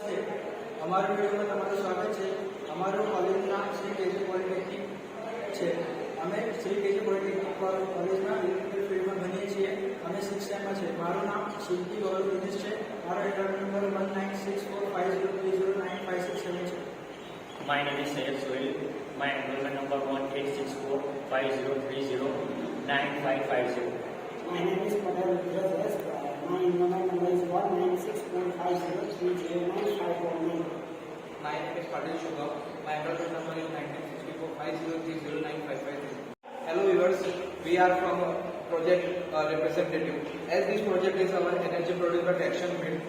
અમારું વિડીયોમાં તમારું સ્વાગત છે. અમારું કોલેજનું નામ શ્રી કેજી પોલિટેકનિક છે. અમે શ્રી કેજી પોલિટેકનિક કોલેજમાં ઇલેક્ટ્રિકલ ફિલ્ડમાં ભણીએ છીએ. અમે 6th સેમમાં છે. મારું નામ શિલ્પી ગૌરવ દિનેશ છે. મારો એકાઉન્ટ નંબર 196450309567 છે. My name is Sayed Sohail. My enrollment number 186450309550. My name is Patel Rudra. My enrollment number is 196450309549. My name is Patel Shubham. My enrollment number is 196450309553. Hello viewers, we are from project representative. As this project is our energy producer action field,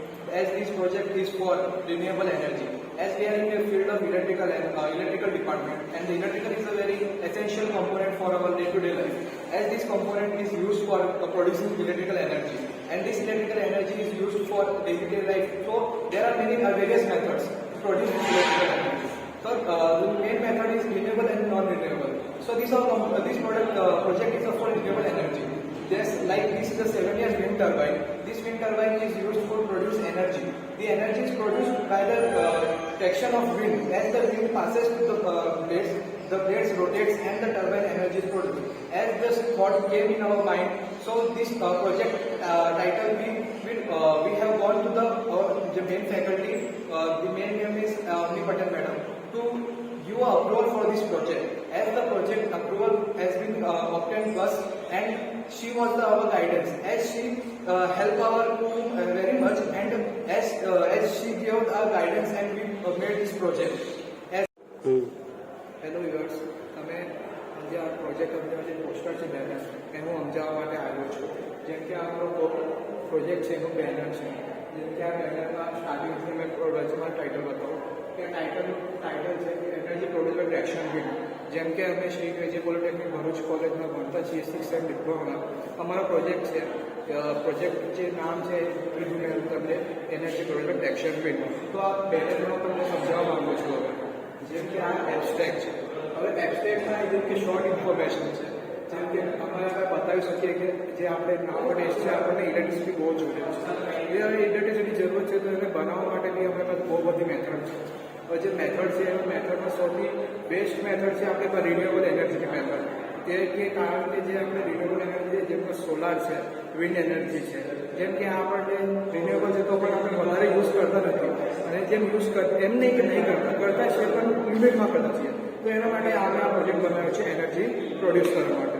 as this project is for renewable energy. As we are in the field of electrical department, and the electrical is a very essential component for our day-to-day life. As this component is used for producing electrical energy, and this electrical energy is used for day-to-day life. So there are various methods to produce this electrical energy. So the main method is renewable and non-renewable. So this project is for renewable energy. Just like this is a 7-year wind turbine. This wind turbine is used for produce energy. The energy is produced by the traction of wind. As the wind passes through the blades rotates and the turbine energy is produced. As this thought came in our mind, so this project title we have gone to the main faculty. The main name is Amni Patel madam, to give approval for this project. As the project approval has been obtained us, and she was our guidance. As she helped our team very much, and as she gave our guidance, and we made this project. Hello viewers, તમે આજે આ project અમને જે poster છે banner એનું સમજાવવા માટે આવ્યો છું. જેમ કે આ આપણો પ્રોજેક્ટ છે એનું બેનર છે. જેમ કે આ બેનરમાં સ્ટાર્ટિંગથી મેં વચમાં ટાઇટલ બતાવું કે ટાઇટલ છે એનર્જી પ્રોડ્યુસર એક્શન ફિલ્ડ. જેમ કે અમે શ્રી કેજી પોલિટેકનિક ભરૂચ કોલેજમાં ભણતા છીએ 6th સેમ ડિપ્લોમા. અમારો પ્રોજેક્ટ છે, પ્રોજેક્ટ જે નામ છે કીધું મેં તમને એનર્જી પ્રોડ્યુસર એક્શન ફિલ્ડ. તો આ બેનરમાં તમને સમજાવવા માંગુ છું. હવે જેમ કે આ એબ્સ્ટ્રેક્ટ છે. હવે એબ્સ્ટ્રેક્ટમાં જેમ કે શોર્ટ ઇન્ફોર્મેશન છે. જેમ કે અમારે આપણે બતાવી શકીએ કે જે આપણે નાવડેઝ છે આપણને ઇલેક્ટ્રિસિટી બહુ જોઈએ છે. એ ઇલેક્ટ્રિસિટી જરૂર છે તો એને બનાવવા માટે બી અમારી પાસે બહુ બધી મેથડ છે. હવે જે મેથડ છે એ મેથડમાં સૌથી બેસ્ટ મેથડ છે આપણે પાસે રિન્યુએબલ એનર્જીની મેથડ. કે કારણ કે જે આપણે રિન્યુએબલ એનર્જી છે, જેમ કે સોલાર છે, વિન્ડ એનર્જી છે, જેમ કે આપણને રિન્યુએબલ છે તો પણ આપણે વધારે યુઝ કરતા નથી. અને જેમ યુઝ એમ નહીં કે નહીં કરતા છે પણ લિમિટમાં કરતા છીએ. તો એના માટે આપણે આ પ્રોજેક્ટ બનાવ્યો છે એનર્જી પ્રોડ્યુસ કરવા માટે.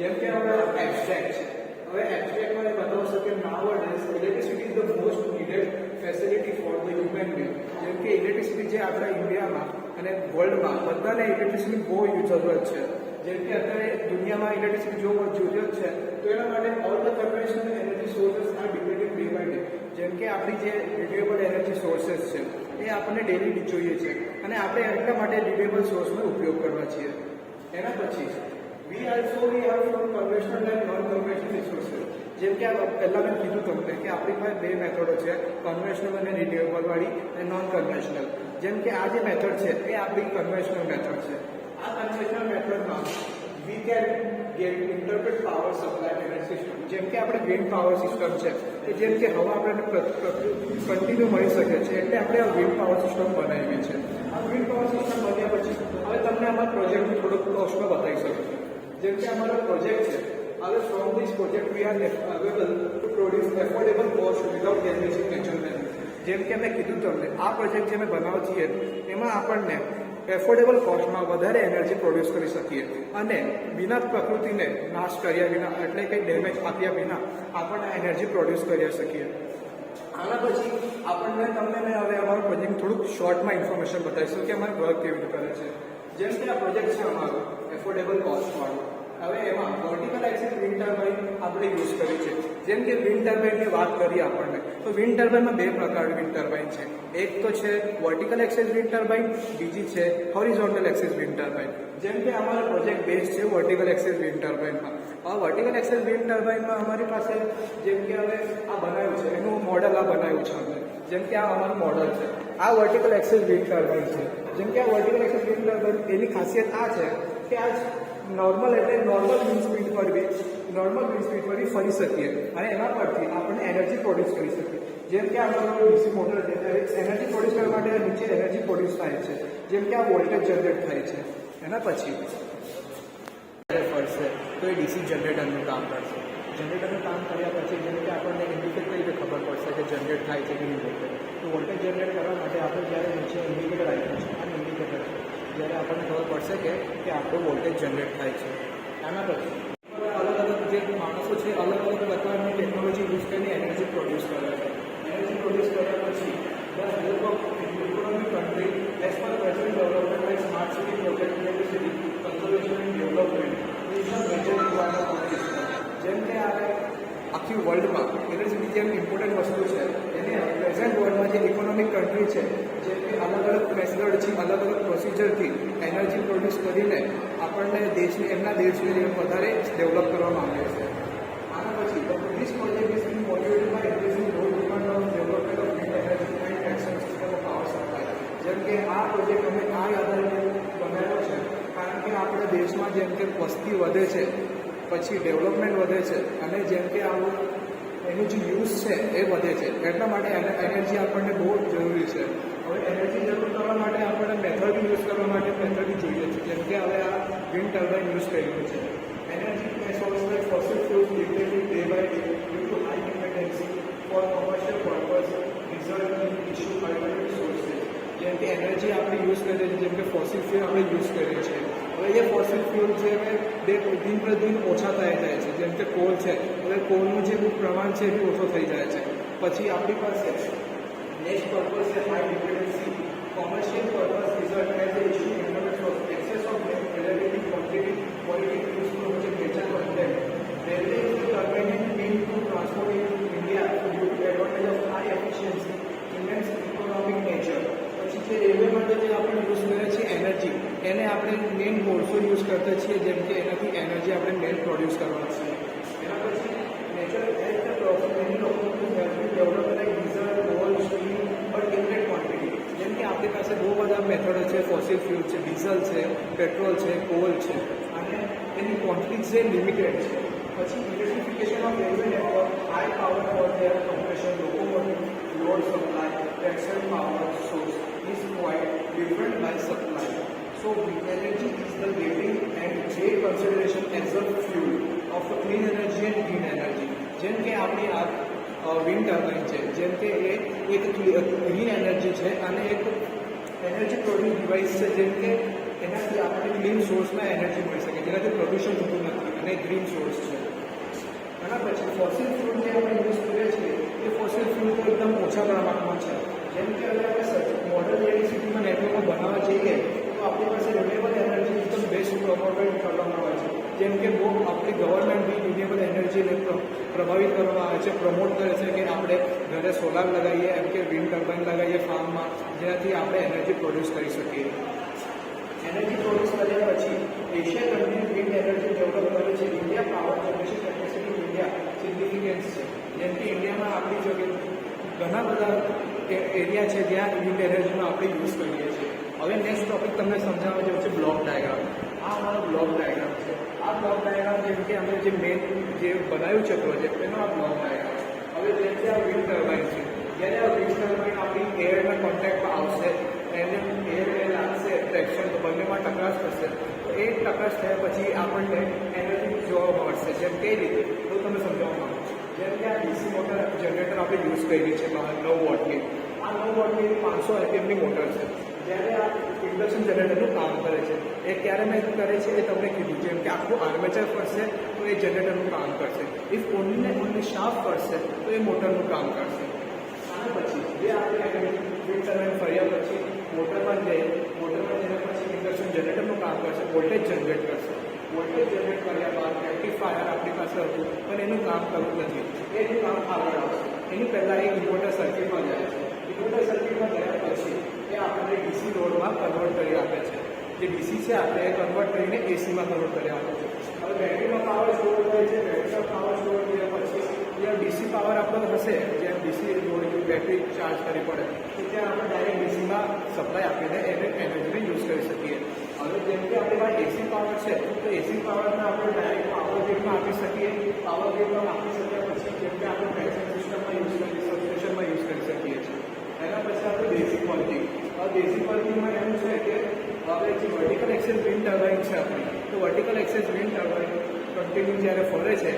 જેમ કે હવે એબ્સ્ટ્રેક્ટ છે. હવે એબ્સ્ટ્રેક્ટમાં બતાવશો કે nowadays electricity is the most needed facility for the human being. જેમ કે ઇલેક્ટ્રિસિટી જે આપણા ઇન્ડિયામાં અને વર્લ્ડમાં બધાને ઇલેક્ટ્રિસિટી બહુ જરૂરત છે. જેમ કે અત્યારે દુનિયામાં ઇલેક્ટ્રિસિટી જો જરૂરત છે તો એના માટે all the conventional energy sources are depending day by day. જેમ કે આપણી જે રિન્યુએબલ એનર્જી સોર્सेस છે એ આપણને ડેલી જોઈએ છે, અને આપણે એટલા માટે રિન્યુએબલ સોર્સનો ઉપયોગ કરવા છીએ. એના પછી we have from conventional and non-conventional resources. જેમ કે પહેલાં મેં કીધું તમને કે આપણી પાસે બે મેથડો છે, કન્વેન્શનલ અને રિન્યુએબલ વાળી અને નોન કન્વેન્શનલ. જેમ કે આ જે મેથડ છે એ આપણી કન્વેન્શનલ મેથડ છે. આ કન્વેન્શનલ મેથડમાં we can interpret power supply energy system. જેમ કે આપણે વિન્ડ પાવર સિસ્ટમ છે કે જેમ કે હવા આપણને કન્ટિન્યુ મળી શકે છે, એટલે આપણે આ વિન્ડ પાવર સિસ્ટમ બનાવીએ છીએ. આ વિન્ડ પાવર સિસ્ટમ બન્યા પછી હવે તમને અમારા પ્રોજેક્ટનું થોડુંક કોસ્ટમાં બતાવી શકું છું. જેમ કે અમારો પ્રોજેક્ટ છે, હવે from this project we are available to produce affordable cost without damaging natural energy. જેમ કે મેં કીધું તમને આ પ્રોજેક્ટ જે મેં બનાવો છીએ એમાં આપણને એફોર્ડેબલ કોસ્ટમાં વધારે એનર્જી પ્રોડ્યુસ કરી શકીએ, અને વિના પ્રકૃતિને નાશ કર્યા વિના, એટલે કે ડેમેજ આપ્યા વિના આપણને એનર્જી પ્રોડ્યુસ કરી શકીએ. આના પછી તમને મેં હવે અમારો પ્રોજેક્ટ થોડુંક શોર્ટમાં ઇન્ફોર્મેશન બતાવીશું કે અમારે વર્ક કેવી રીતે કરે છે. જેમ કે આ પ્રોજેક્ટ છે અમારો એફોર્ડેબલ કોસ્ટવાળો. હવે એમાં વર્ટિકલ એક્સિસ વિન્ડ ટર્બાઇન આપણે યુઝ કરી છે. જેમ કે વિન્ડ ટર્બાઇનની વાત કરીએ આપણને તો વિન્ડ ટર્બાઇનમાં બે પ્રકારની વિન્ડ ટર્બાઇન છે. એક તો છે વર્ટિકલ એક્સિસ વિન્ડ ટર્બાઇન, બીજી છે હોરિઝોન્ટલ એક્સિસ વિન્ડ ટર્બાઇન. જેમ કે અમારો પ્રોજેક્ટ બેઝ છે વર્ટિકલ એક્સિસ વિન્ડ ટર્બાઇનમાં. આ વર્ટિકલ એક્સિસ વિન્ડ ટર્બાઇનમાં અમારી પાસે જેમ કે હવે આ બનાવ્યું છે એનું મોડલ આ બનાવ્યું છે અમે. જેમ કે આ અમારું મોડલ છે. આ વર્ટિકલ એક્સિસ વિન્ડ ટર્બાઇન છે. જેમ કે આ વર્ટિકલ એક્સિસ વિન્ડ ટર્બાઇન એની ખાસિયત આ છે કે આ નોર્મલ એટલે નોર્મલ વિન્ડ સ્પીડ પર બી ફરી શકીએ, અને એના પરથી આપણે એનર્જી પ્રોડ્યુસ કરી શકીએ. જેમ કે આ ડીસી મોટર એનર્જી પ્રોડ્યુસ આપણે નીચે એનર્જી પ્રોડ્યુસ થાય છે, જેમ કે આ વોલ્ટેજ જનરેટ થાય છે. એના પછી ફરશે તો એ ડીસી જનરેટરનું કામ કરશે. જનરેટરનું કામ કર્યા પછી જેમ કે આપણને ઇન્ડિકેટ કઈ રીતે ખબર પડશે કે જનરેટ થાય છે કે નહીં વોલ્ટેજ, તો વોલ્ટેજ જનરેટ કરવા માટે આપણે જ્યારે નીચે ઇન્ડિકેટર આપ્યું છે, આ ઇન્ડિકેટર છે, જ્યારે આપણને ખબર પડશે કે આપણું વોલ્ટેજ જનરેટ થાય છે. આના પછી અલગ અલગ જે માણસો છે અલગ અલગ પ્રકારની ટેકનોલોજી યુઝ કરીને એનર્જી પ્રોડ્યુસ કરે છે. એનર્જી પ્રોડ્યુસ કર્યા પછી the help of economic country as per present development like smart city project, electricity conservation and development is the major requirement of this. જેમ કે આખી વર્લ્ડમાં ઇલેક્ટ્રિસિટી જેમ ઇમ્પોર્ટન્ટ વસ્તુ છે, એને પ્રેઝન્ટ વર્લ્ડમાં જે ઇકોનોમિક કન્ટ્રી છે, જેમ કે અલગ અલગ મેથડથી અલગ અલગ પ્રોસિજરથી એનર્જી પ્રોડ્યુસ કરીને આપણને એમના દેશને વધારે ડેવલપ કરવા માંગે છે. આના પછી this project is being motivated by increasing road demand of development of green energy and action system of power supply. જેમ કે આ પ્રોજેક્ટ અમે આ આધારે બનાવ્યો છે કારણ કે આપણા દેશમાં જેમ કે વસ્તી વધે છે, પછી ડેવલપમેન્ટ વધે છે, અને જેમ કે એનું જે યુઝ છે એ વધે છે, એટલા માટે એનર્જી આપણને બહુ જરૂરી છે. હવે એનર્જી જરૂર કરવા માટે આપણને મેથડ યુઝ કરવા માટે મેથડ જોઈએ છે. જેમ કે હવે આ વિન્ડ ટર્બાઇન યુઝ કર્યું છે. Energy source like fossil fuels depleted day by day due to high dependency for commercial purpose result in issue alternative sources. જેમ કે એનર્જી આપણે યુઝ કરીએ છીએ, જેમ કે ફોસિલ ફ્યુલ આપણે યુઝ કરીએ છીએ. હવે એ ફોસિલ ફ્યુલ છે દિન પ્રતિદિન ઓછા થઈ જાય છે. જેમ કે કોલ છે, હવે કોલનું જે પ્રમાણ છે એ ઓછો થઈ જાય છે. પછી આપણી પાસે નેક્સ્ટ પર્પઝ છે high dependency commercial purpose result as a issue internet of access of relative quantity quality use to જે major content. Railway is the convenient mean to transport in India due to advantage of high efficiency immense economic nature. પછી જે railway માટે જે આપણે use કરીએ છીએ energy, એને આપણે મેઇન કોલસો યુઝ કરતા છીએ, જેમ કે એનાથી એનર્જી આપણે મેઇન પ્રોડ્યુસ કરવાના છીએ. એના પછી natural as the process any develop like diesel, call, steam but limited quantity. જેમ કે આપણી પાસે બહુ બધા મેથડો છે, ફોસિલ ફ્યુલ છે, ડીઝલ છે, પેટ્રોલ છે, કોલ છે, અને એની ક્વોન્ટિટી છે લિમિટેડ છે. પછી electrification of railway network, high power four there compression, locomotive, load supply, traction power source is quite different by supply. So wind energy is the leading and great consideration as a fuel of clean energy and green energy. જેમ કે આપણી આ wind turbine છે, જેમ કે એ એક green energy છે અને એક એનર્જી પ્રોડ્યુસ ડિવાઇસ છે, જેમ કે એનાથી આપણને ક્લીન સોર્સમાં એનર્જી મળી શકે, જેનાથી પ્રદૂષણ થતું નથી, અને ગ્રીન સોર્સ છે. એના પછી ફોસિલ ફ્યુલ જે આપણે યુઝ કરીએ છીએ એ ફોસિલ ફ્યુલ તો એકદમ ઓછા પ્રમાણમાં છે. જેમ કે હવે આપણે મોડર્ન ઇલેક્ટ્રિસિટીમાં નેટવર્કમાં બનાવવા જઈએ તો આપણી પાસે રિન્યુએબલ એનર્જી એકદમ બેસ્ટ પ્રોવાઈડ કરવામાં આવે છે. જેમ કે બહુ આપણી ગવર્મેન્ટ બી રિન્યુએબલ એનર્જીને પ્રભાવિત કરવામાં આવે છે, પ્રમોટ કરે છે કે આપણે ઘરે સોલાર લગાવીએ, એમ કે વિન્ડ ટર્બાઇન લગાવીએ ફાર્મમાં, જેનાથી આપણે એનર્જી પ્રોડ્યુસ કરી શકીએ. એનર્જી પ્રોડ્યુસ કર્યા પછી Asia continue wind energy develop કરે છે. India power generation capacity India significance છે. જેમ કે ઇન્ડિયામાં આપણી જગ્યાએ ઘણા બધા એરિયા છે જ્યાં વિન્ડ એનર્જીનો આપણે યુઝ કરીએ છીએ. હવે નેક્સ્ટ ટોપિક તમને સમજાવવા જેવું છે બ્લોક ડાયાગ્રામ. આ અમારો બ્લોક ડાયાગ્રામ છે. આ બ્લોક ડાયાગ્રામ જેમ કે અમે જે મેઇન જે બનાવ્યું છે પ્રોજેક્ટ એનો આ બ્લોક ડાયાગ્રામ છે. હવે જેમ કે આ વિન્ડ ટર્બાઇન છે, જ્યારે આ વિન્ડ ટર્બાઇન આપણી એરના કોન્ટેક્ટમાં આવશે, એને એર લાગશે, ટ્રેક્શન તો બંનેમાં ટકરાશ થશે, તો એ ટકરાશ થયા પછી આપણને એનર્જી જોવા મળશે. જેમ કઈ રીતે તો તમે સમજાવવા માંગો છો. જેમ કે આ ડીસી મોટર જનરેટર આપણે યુઝ કરી છે બહાર 9 વોટની. આ 9 વોટની 500 RPMની મોટર છે. જ્યારે આ ઇન્ડક્શન જનરેટરનું કામ કરે છે એ ક્યારે મેં કરે છે એ તમને કીધું. જેમ કે આખું આર્મેચર ફરશે તો એ જનરેટરનું કામ કરશે. ઇફ ઓનલી શાફ્ટ ફરશે તો એ મોટરનું કામ કરશે. આના પછી જે આપણે વિન્ડ ટર્બાઇન ફર્યા પછી મોટરમાં જઈએ, મોટરમાં જઈને પછી ઇન્ડક્શન જનરેટરનું કામ કરશે, વોલ્ટેજ જનરેટ કરશે. વોલ્ટેજ જનરેટ કર્યા બાદ રેક્ટિફાયર આપણી પાસે હતું પણ એનું કામ કરવું નથી, એનું કામ આગળ આવશે. એની પહેલાં એ ઇન્વર્ટર સર્કિટમાં જાય છે. ઇન્વર્ટર સર્કિટમાં ગયા પછી એ આપણને ડીસી લોડમાં કન્વર્ટ કરી આપે છે. જે ડીસી છે આપણે એ કન્વર્ટ કરીને એસીમાં કન્વર્ટ કરી આપે છે. હવે બેટરીમાં પાવર સ્ટોર થાય છે, બેટરીમાં પાવર સ્ટોર કર્યા પછી જ્યાં ડીસી પાવર આપણો હશે, જ્યાં ડીસી જોડે બેટરી ચાર્જ કરવી પડે તો ત્યાં આપણે ડાયરેક્ટ ડીસીમાં સપ્લાય આપીને એને એનર્જીને યુઝ કરી શકીએ. હવે જેમ કે આપણી પાસે એસી પાવર છે તો એસી પાવરને આપણે ડાયરેક્ટ પાવર ગ્રીડમાં આપી શકીએ. પાવર ગ્રીડમાં આપી શક્યા પછી જેમ કે આપણે ટ્રાન્સમિશન સિસ્ટમમાં યુઝ કરી સબસ્ટેશનમાં યુઝ કરી શકીએ છીએ. એના પછી આપણે બેઝિક ક્વોન્ટિટી બેઝિક વર્કિંગમાં એવું છે કે આપણે જે વર્ટિકલ એક્સેસ વિન્ડ ટર્બાઇન છે આપણી, તો vertical access wind turbine continue જ્યારે ફરે છે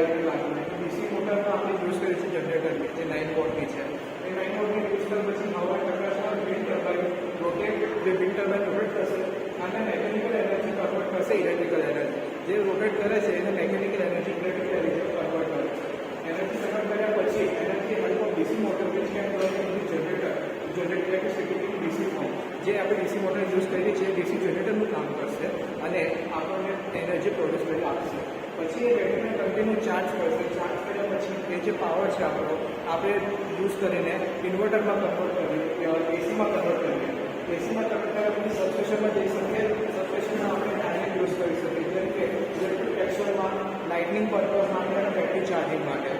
એરને લાગીને, ડીસી મોટરમાં આપણે યુઝ કરીએ છીએ જનરેટરની, જે 9 વોટની છે. એ 9 વોટની યુઝ કર્યા પછી હવા ટકા વિન્ડ ટર્બાઇન રોટેટ, જે વિન્ડ ટર્બાઇન રોટેટ થશે અને મેકેનિકલ એનર્જી કન્વર્ટ કરશે ઇલેક્ટ્રિકલ એનર્જી. જે રોટેટ કરે છે એને mechanical energy electrical energy convert કરે છે. એનર્જી કન્વર્ટ કર્યા પછી energy help of DC motor which can work in generator, generate electricity in DC form. જે આપણે ડીસી મોટર યુઝ કરીએ છીએ ડીસી જનરેટરનું કામ કરશે અને આપણને એનર્જી પ્રોડ્યુસ કરી આપશે. પછી એ બેટરીને કન્ટિન્યુ ચાર્જ કરશે. ચાર્જ કર્યા પછી એ જે પાવર છે આપણો આપણે યુઝ કરીને ઇન્વર્ટરમાં કન્વર્ટ કરીએ, એસીમાં કન્વર્ટ કરીએ. એસીમાં કન્વર્ટ કર્યા પછી સબસ્ટેશનમાં જઈ શકીએ. સબસ્ટેશનમાં આપણે ડાયરેક્ટ યુઝ કરી શકીએ, જેમ કે ઇલેક્ટ્રિક પ્રેશરમાં, લાઇટનિંગ પર્પઝ માટે અને બેટરી ચાર્જિંગ માટે.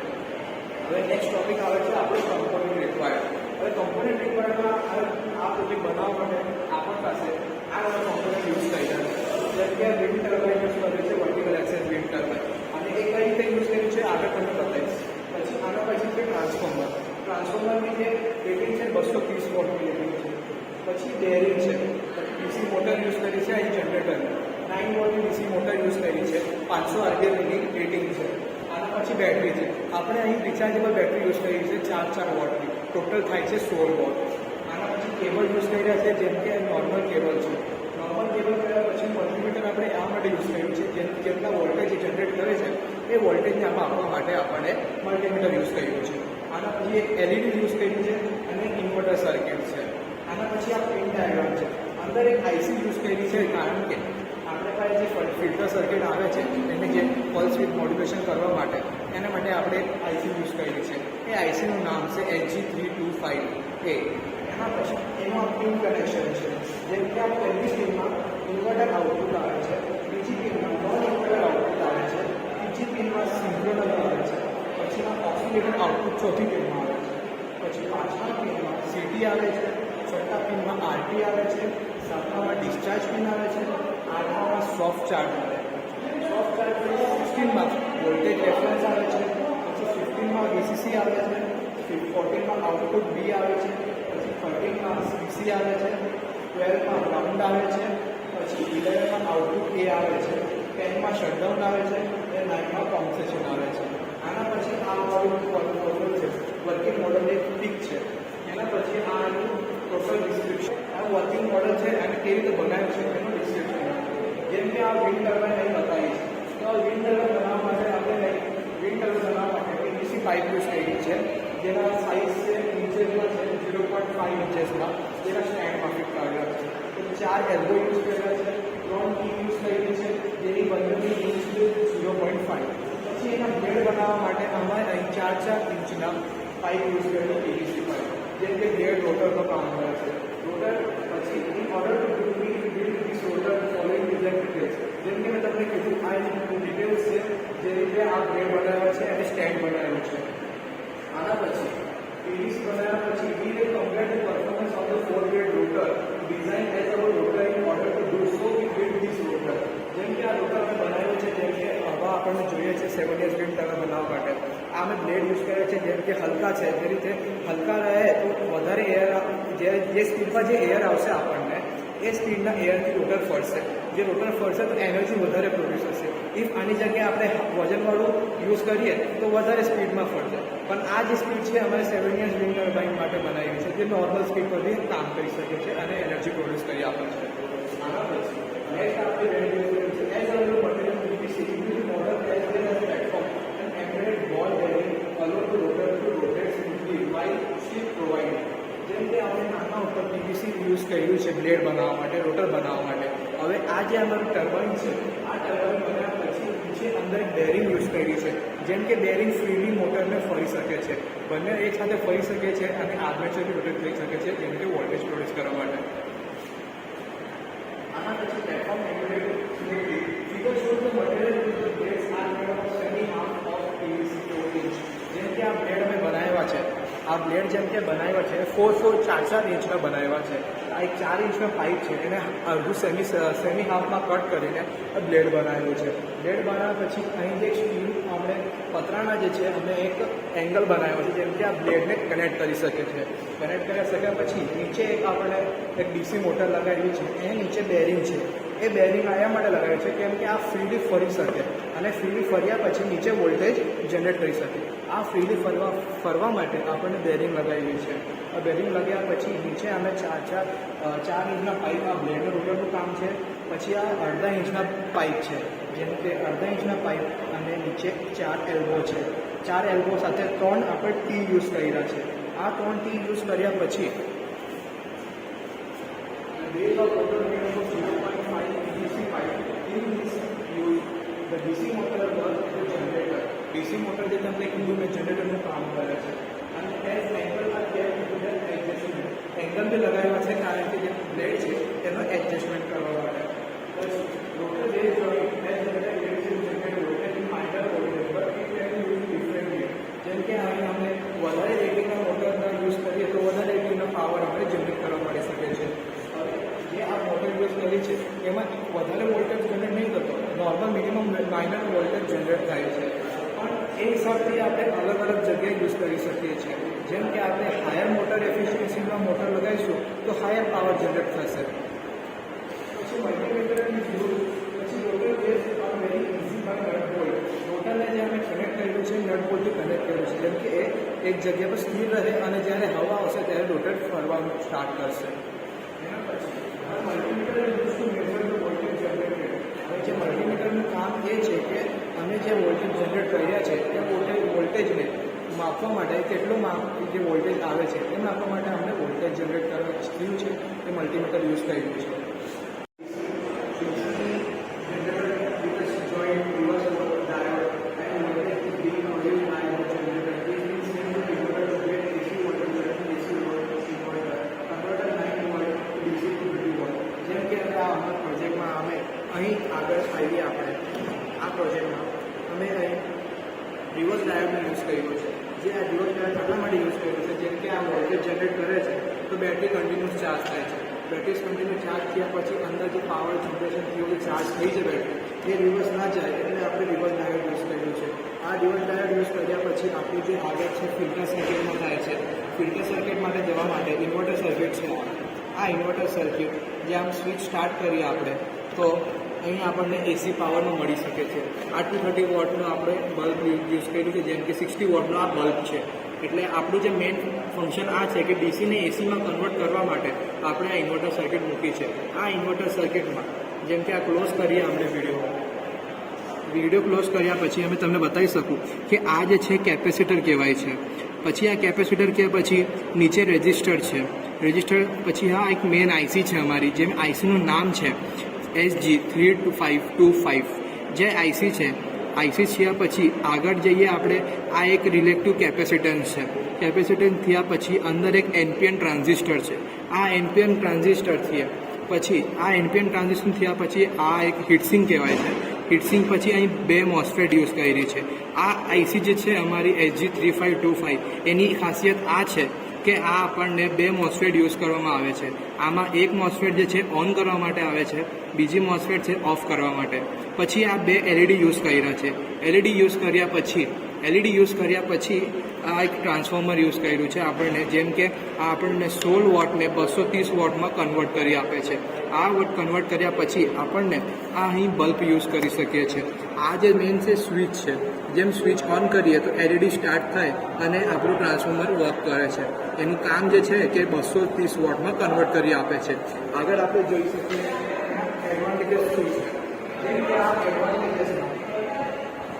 હવે નેક્સ્ટ ટોપિક આવે છે આપણું કમ્પોનન્ટ રિક્વાયર્ડ. હવે કમ્પોનન્ટ રિક્વાયર્ડમાં આ પ્રોજેક્ટ બનાવવા માટે આપણી પાસે આ બધા કમ્પોનન્ટ યુઝ થઈ જાય. જેમ કે વિન્ડ ટર્બાઇન યુઝ કરે છે, વર્ટિકલ એક્સેસ વિન્ડ ટર્બાઇન, અને એ કઈ રીતે યુઝ કર્યું છે આગળ તમને બતાવીશ. પછી આના પછી છે ટ્રાન્સફોર્મર. ટ્રાન્સફોર્મરની જે રેટિંગ છે 230 વોટની રેટિંગ છે. પછી બેરિંગ છે, ડીસી મોટર યુઝ કરી છે, અહીં જનરેટરની 9 વોટની ડીસી મોટર યુઝ કરી છે, 500 RPMની રેટિંગ છે. આના પછી બેટરી છે, આપણે અહીં રિચાર્જેબલ બેટરી યુઝ કરી છે 4 વોટની, ટોટલ થાય છે 16 વોટ. આના પછી કેબલ યુઝ કર્યા છે, જેમ કે નોર્મલ કેબલ છે. નોર્મલ કેબલ કર્યા પછી મલ્ટીમીટર આપણે આ માટે યુઝ કર્યું છે, જેટલા વોલ્ટેજ જનરેટ કરે છે એ વોલ્ટેજને આમાં આપવા માટે આપણે મલ્ટીમીટર યુઝ કર્યું છે. આના પછી એક LED યુઝ કર્યું છે અને ઇન્વર્ટર સર્કિટ છે. આના પછી આ પિન ડાયાગ્રામ છે. અંદર એક IC યુઝ કરી છે, કારણ કે આપણે પાસે જે ફિલ્ટર સર્કિટ આવે છે એને જે પલ્સ વિથ મોડ્યુલેશન કરવા માટે, એના માટે આપણે IC યુઝ કરી છે. એ ICનું નામ છે HG325A. એના પછી એમાં પિન કનેક્શન છે, જેમ કે આ પહેલી પિનમાં ઇન્વર્ટર આઉટપુટ આવે છે, બીજી પિનમાં નોન ઇન્વર્ટર આઉટપુટ આવે છે, ત્રીજી પિનમાં સિંક્રોનલ આવે છે, પછીના ઓસિલેટર આઉટપુટ ચોથી પિનમાં આવે છે, પછી પાંચમા પિનમાં CT આવે છે, છઠ્ઠા પિનમાં RT આવે છે, સાતમામાં ડિસ્ચાર્જ પિન આવે છે, આઠમામાં સોફ્ટ ચાર્જ આવે છે. સોફ્ટ ચાર્જ 16માં વોલ્ટેજ રેફરન્સ આવે છે, પછી 15માં VCC આવે છે, 14માં આઉટપુટ B આવે છે, પછી 13માં CC આવે છે, 12માં ગ્રાઉન્ડ આવે છે, પછી 11માં આઉટપુટ A આવે છે, 10માં શટડાઉન આવે છે અને 9માં કોમ્પન્સેશન આવે છે. આના પછી આ મોડલ છે, વર્કિંગ મોડલ એક પીક છે. એના પછી આનું ટોટલ ડિસ્ક્રિપ્શન, આ વર્કિંગ મોડલ છે અને કેવી રીતે બનાવ્યું છે એનું ડિસ્ક્રિપ્શન. જેમ કે આ વિન્ડ ટર્બાઇન અહીં બતાવી છે, તો આ વિન્ડ ટર્બાઇન બનાવવા માટે આપણે વિન્ડ ટર્બાઇન બનાવવા માટે PVC પાઇપ યુઝ કરી છે, જેના સાઇઝ છે ઇન્ચેસમાં છે 0.5 ઇંચેસમાં, જેના સ્ટેન્ડમાં ફિટ કરેલા છે. તો 4 એલ્બો યુઝ કરેલા છે, 3 ટી યુઝ કરેલી છે, જેની બંનેની ઇંચ 0.5. પછી એના બ્લેડ બનાવવા માટે અમારે અહીં 4 ઇંચના પાઇપ યુઝ કરેલો PVC પાઇપ, જેમ કે બ્લેડ રોટરનો કામ કરે છે. રોટર પછી in order to build this rotor following design details, જેમ કે મેં તમને કીધું આ ડિટેલ્સ છે, જે રીતે આ બ્લેડ બનાવ્યા છે અને સ્ટેન્ડ બનાવ્યું છે. આના પછી PVC બનાવ્યા પછી we will compare the performance of the 4-blade rotor design as our rotor in order to do so we build this rotor. જેમ કે આ રોટર અમે બનાવ્યું છે, જેમ કે હવા આપણને જોઈએ છે 7S વિન્ડ ટર્બાઇન બનાવવા માટે આ અમે બ્લેડ યુઝ કર્યા છે, જેમ કે હલકા છે, જે રીતે હલકા રહે તો વધારે એર, જે સ્પીડમાં જે એર આવશે આપણને એ સ્પીડના એરથી રોટર ફરશે. જે રોટર ફરશે તો એનર્જી વધારે પ્રોડ્યુસ થશે. ઇફ આની જગ્યાએ આપણે વજનવાળું યુઝ કરીએ તો વધારે સ્પીડમાં ફરશે. પણ આ જે સ્પીડ છે અમારે 7S વિન્ડ ટર્બાઇન માટે બનાવ્યું છે, જે નોર્મલ સ્પીડ પરથી કામ કરી શકે છે અને એનર્જી પ્રોડ્યુસ કરી આપે છે. આના પછી નેક્સ્ટ આપણે બેડ યુઝ કર્યું છે as a material PVC model as well as platform and embedded ball bearing allow to rotor to rotate smoothly by sheet provided. જેમ કે આપણે નાના ઉપર PVC યુઝ કર્યું છે બ્લેડ બનાવવા માટે, રોટર બનાવવા માટે. હવે આ જે અમારું ટર્બાઇન છે, આ ટર્બાઇન બનાવ્યા પછી નીચે અંદર બેરિંગ યુઝ કર્યું છે, જેમ કે બેરિંગ ફ્રીલી મોટરને ફરી શકે છે, બંને એક સાથે ફરી શકે છે અને આર્મેચરથી રોટેટ થઈ શકે છે, જેમ કે વોલ્ટેજ પ્રોડ્યુસ કરવા માટે. આના પછી platform embedded smoothly figure shows the material with the blades are made of semi half of PVC 4 inch. જેમ કે આ બ્લેડ અમે બનાવ્યા છે, આ બ્લેડ જેમ કે બનાવ્યા છે 4 ઇંચના બનાવ્યા છે. આ એક 4 ઇંચનો પાઇપ છે, એને અડધું સેમી હાફમાં કટ કરીને આ બ્લેડ બનાવેલું છે. બ્લેડ બનાવ્યા પછી અહીં જે સ્ટીલ આપણે પતરાના જે છે અમે એક એંગલ બનાવ્યો છે, જેમ કે આ બ્લેડને કનેક્ટ કરી શકે છે. કનેક્ટ કરી શક્યા પછી નીચે આપણે એક ડીસી મોટર લગાવી છે. એ નીચે બેરિંગ છે. એ બેરિંગ આયા માટે લગાવ્યું છે કેમ કે આ ફ્રીલી ફરી શકે અને ફ્રીલી ફર્યા પછી નીચે વોલ્ટેજ જનરેટ કરી શકે. આ ફ્રીલી ફરવા માટે આપણને બેરિંગ લગાવી છે. આ બેરિંગ લગાવ્યા પછી નીચે અમે ચાર ઇંચના પાઇપ, આ બ્લેડર રોટરનું કામ છે. પછી આ અડધા ઇંચના પાઇપ છે, જેમ કે અડધા ઇંચના પાઇપ અને નીચે 4 એલ્બો છે. 4 એલ્બો સાથે 3 આપણે ટી યુઝ કર્યા છે. આ 3 ટી યુઝ કર્યા પછી base of rotor made of 0.5 DC pipe. In this use the DC motor works as a generator. DC motor જે તમને કીધું મેં જનરેટરનું કામ કરે છે. અને એઝ એંગલ આ kept to the adjustment. Angle બી લગાવ્યા છે કારણ કે જે બ્લેડ છે એનો એડજસ્ટમેન્ટ કરવા માટે. Rotor base joint as generator electric generator rotate in minor voltage but it can use differently. જેમ કે અહીં અમે વધારે રેટિંગના મોટરનો યુઝ કરીએ તો વધારે રેટિંગનો પાવર આપણે જનરેટ કરવા મળી શકે છે. જે આ મોટર યુઝ કરી છે એમાં વધારે વોલ્ટેજ જનરેટ નહીં થતો, normal minimum minor voltage generate થાય છે. પણ એ હિસાબથી આપણે અલગ અલગ જગ્યાએ યુઝ કરી શકીએ છીએ. જેમ કે આપણે હાયર મોટર એફિશિયન્સીમાં મોટર લગાવીશું તો હાયર પાવર જનરેટ થશે. પછી મલ્ટીમીટરની યુઝ, પછી rotor base are very easy by nut bolt. રોટરને જે અમે કનેક્ટ કર્યું છે નટ બોલ્ટથી કનેક્ટ કર્યું છે, જેમ કે એ એક જગ્યા પર સ્થિર રહે અને જ્યારે હવા આવશે ત્યારે રોટર ફરવાનું સ્ટાર્ટ કરશે. એના પછી multimeter use to measure the voltage generated. હવે જે મલ્ટીમીટરનું કામ એ છે કે અમે જે વોલ્ટેજ જનરેટ કર્યા છે એ વોલ્ટેજને માપવા માટે કેટલું જે વોલ્ટેજ આવે છે એ માપવા માટે અમને વોલ્ટેજ જનરેટ કરવા થયું છે એ મલ્ટીમીટર યુઝ કર્યું છે. પ્રોજેક્ટમાં અમે અહીં આગળ આવીએ આપણે આ પ્રોજેક્ટમાં અમે અહીં રિવર્સ ડાયોડનો યુઝ કર્યો છે. જે આ રિવર્સ ડાયોડ એટલા માટે યુઝ કર્યો છે જેમ કે આ વોલ્ટેજ જનરેટ કરે છે તો બેટરી કન્ટિન્યુઅસ ચાર્જ થાય છે. બેટરી કન્ટિન્યુઅસ ચાર્જ થયા પછી અંદર જે પાવર જનરેશન થયું કે ચાર્જ થઈ છે બેટરી એ રિવર્સ ના જાય એટલે આપણે રિવર્સ ડાયોડ યુઝ કર્યું છે. આ રિવર્સ ડાયોડ યુઝ કર્યા પછી આપણું જે આગળ છે ફિલ્ટર સર્કિટમાં થાય છે. ફિલ્ટર સર્કિટ માટે જવા માટે ઇન્વર્ટર સર્કિટ છે. આ ઇન્વર્ટર સર્કિટ જે આમ સ્વિચ સ્ટાર્ટ કરીએ આપણે તો અહીં આપણને એસી પાવરનું મળી શકે છે. આ 230 વોટનું આપણે બલ્બ યુઝ કર્યું છે, જેમ કે 60 વોટનો આ બલ્બ છે. એટલે આપણું જે મેઇન ફંક્શન આ છે કે ડીસીને એસીમાં કન્વર્ટ કરવા માટે આપણે આ ઇન્વર્ટર સર્કિટ મૂકી છે. આ ઇન્વર્ટર સર્કિટમાં જેમ કે આ ક્લોઝ કરીએ આપણે વિડીયો ક્લોઝ કર્યા પછી અમે તમને બતાવી શકું કે આ જે છે કેપેસિટર કહેવાય છે. પછી આ કેપેસિટર કે પછી નીચે રેઝિસ્ટર છે. રેઝિસ્ટર પછી આ એક મેઇન આઈસી છે અમારી, જેમ આઈસીનું નામ છે SG32525. જે આઈસી છે આઈસી થયા પછી આગળ જઈએ આપણે આ એક રિલેક્ટિવ કેપેસિટન્સ છે. કેપેસિટન્સ થયા પછી અંદર એક એનપીએન ટ્રાન્ઝિસ્ટર છે. આ એનપીએન ટ્રાન્ઝિસ્ટર થયા પછી આ એનપીએન ટ્રાન્ઝિસ્ટર થયા પછી આ એક હીટસિંક કહેવાય છે. હીટસિંક પછી અહીં 2 મોસ્ફેટ યુઝ કરી છે. આ આઈસી જે છે અમારી SG3525 એની ખાસિયત આ છે કે આ આપણને 2 મોસ્ફેટ યુઝ કરવામાં આવે છે. આમાં એક મોસ્ફેટ જે છે ઓન કરવા માટે આવે છે, બીજી મોસ્ફેટ છે ઓફ કરવા માટે. પછી આ 2 LED યુઝ કર્યા છે. LED યુઝ કર્યા પછી આ એક ટ્રાન્સફોર્મર યુઝ કર્યું છે આપણને, જેમ કે આ આપણને 16 વોટને 230 વોટમાં કન્વર્ટ કરી આપે છે. આ વોટ કન્વર્ટ કર્યા પછી આપણને આ અહીં બલ્બ યુઝ કરી શકીએ છીએ. આ જે મેઇન છે સ્વિચ છે, જેમ સ્વિચ ઓન કરીએ તો LED સ્ટાર્ટ થાય અને આપણું ટ્રાન્સફોર્મર વર્ક કરે છે. એનું કામ જે છે કે 230 વોટમાં કન્વર્ટ કરી આપે છે. આગળ આપણે જોઈ શકીએ એડવાન્ટેજીસ શું છે. જેમ કે આ એડવાન્ટેજીસમાં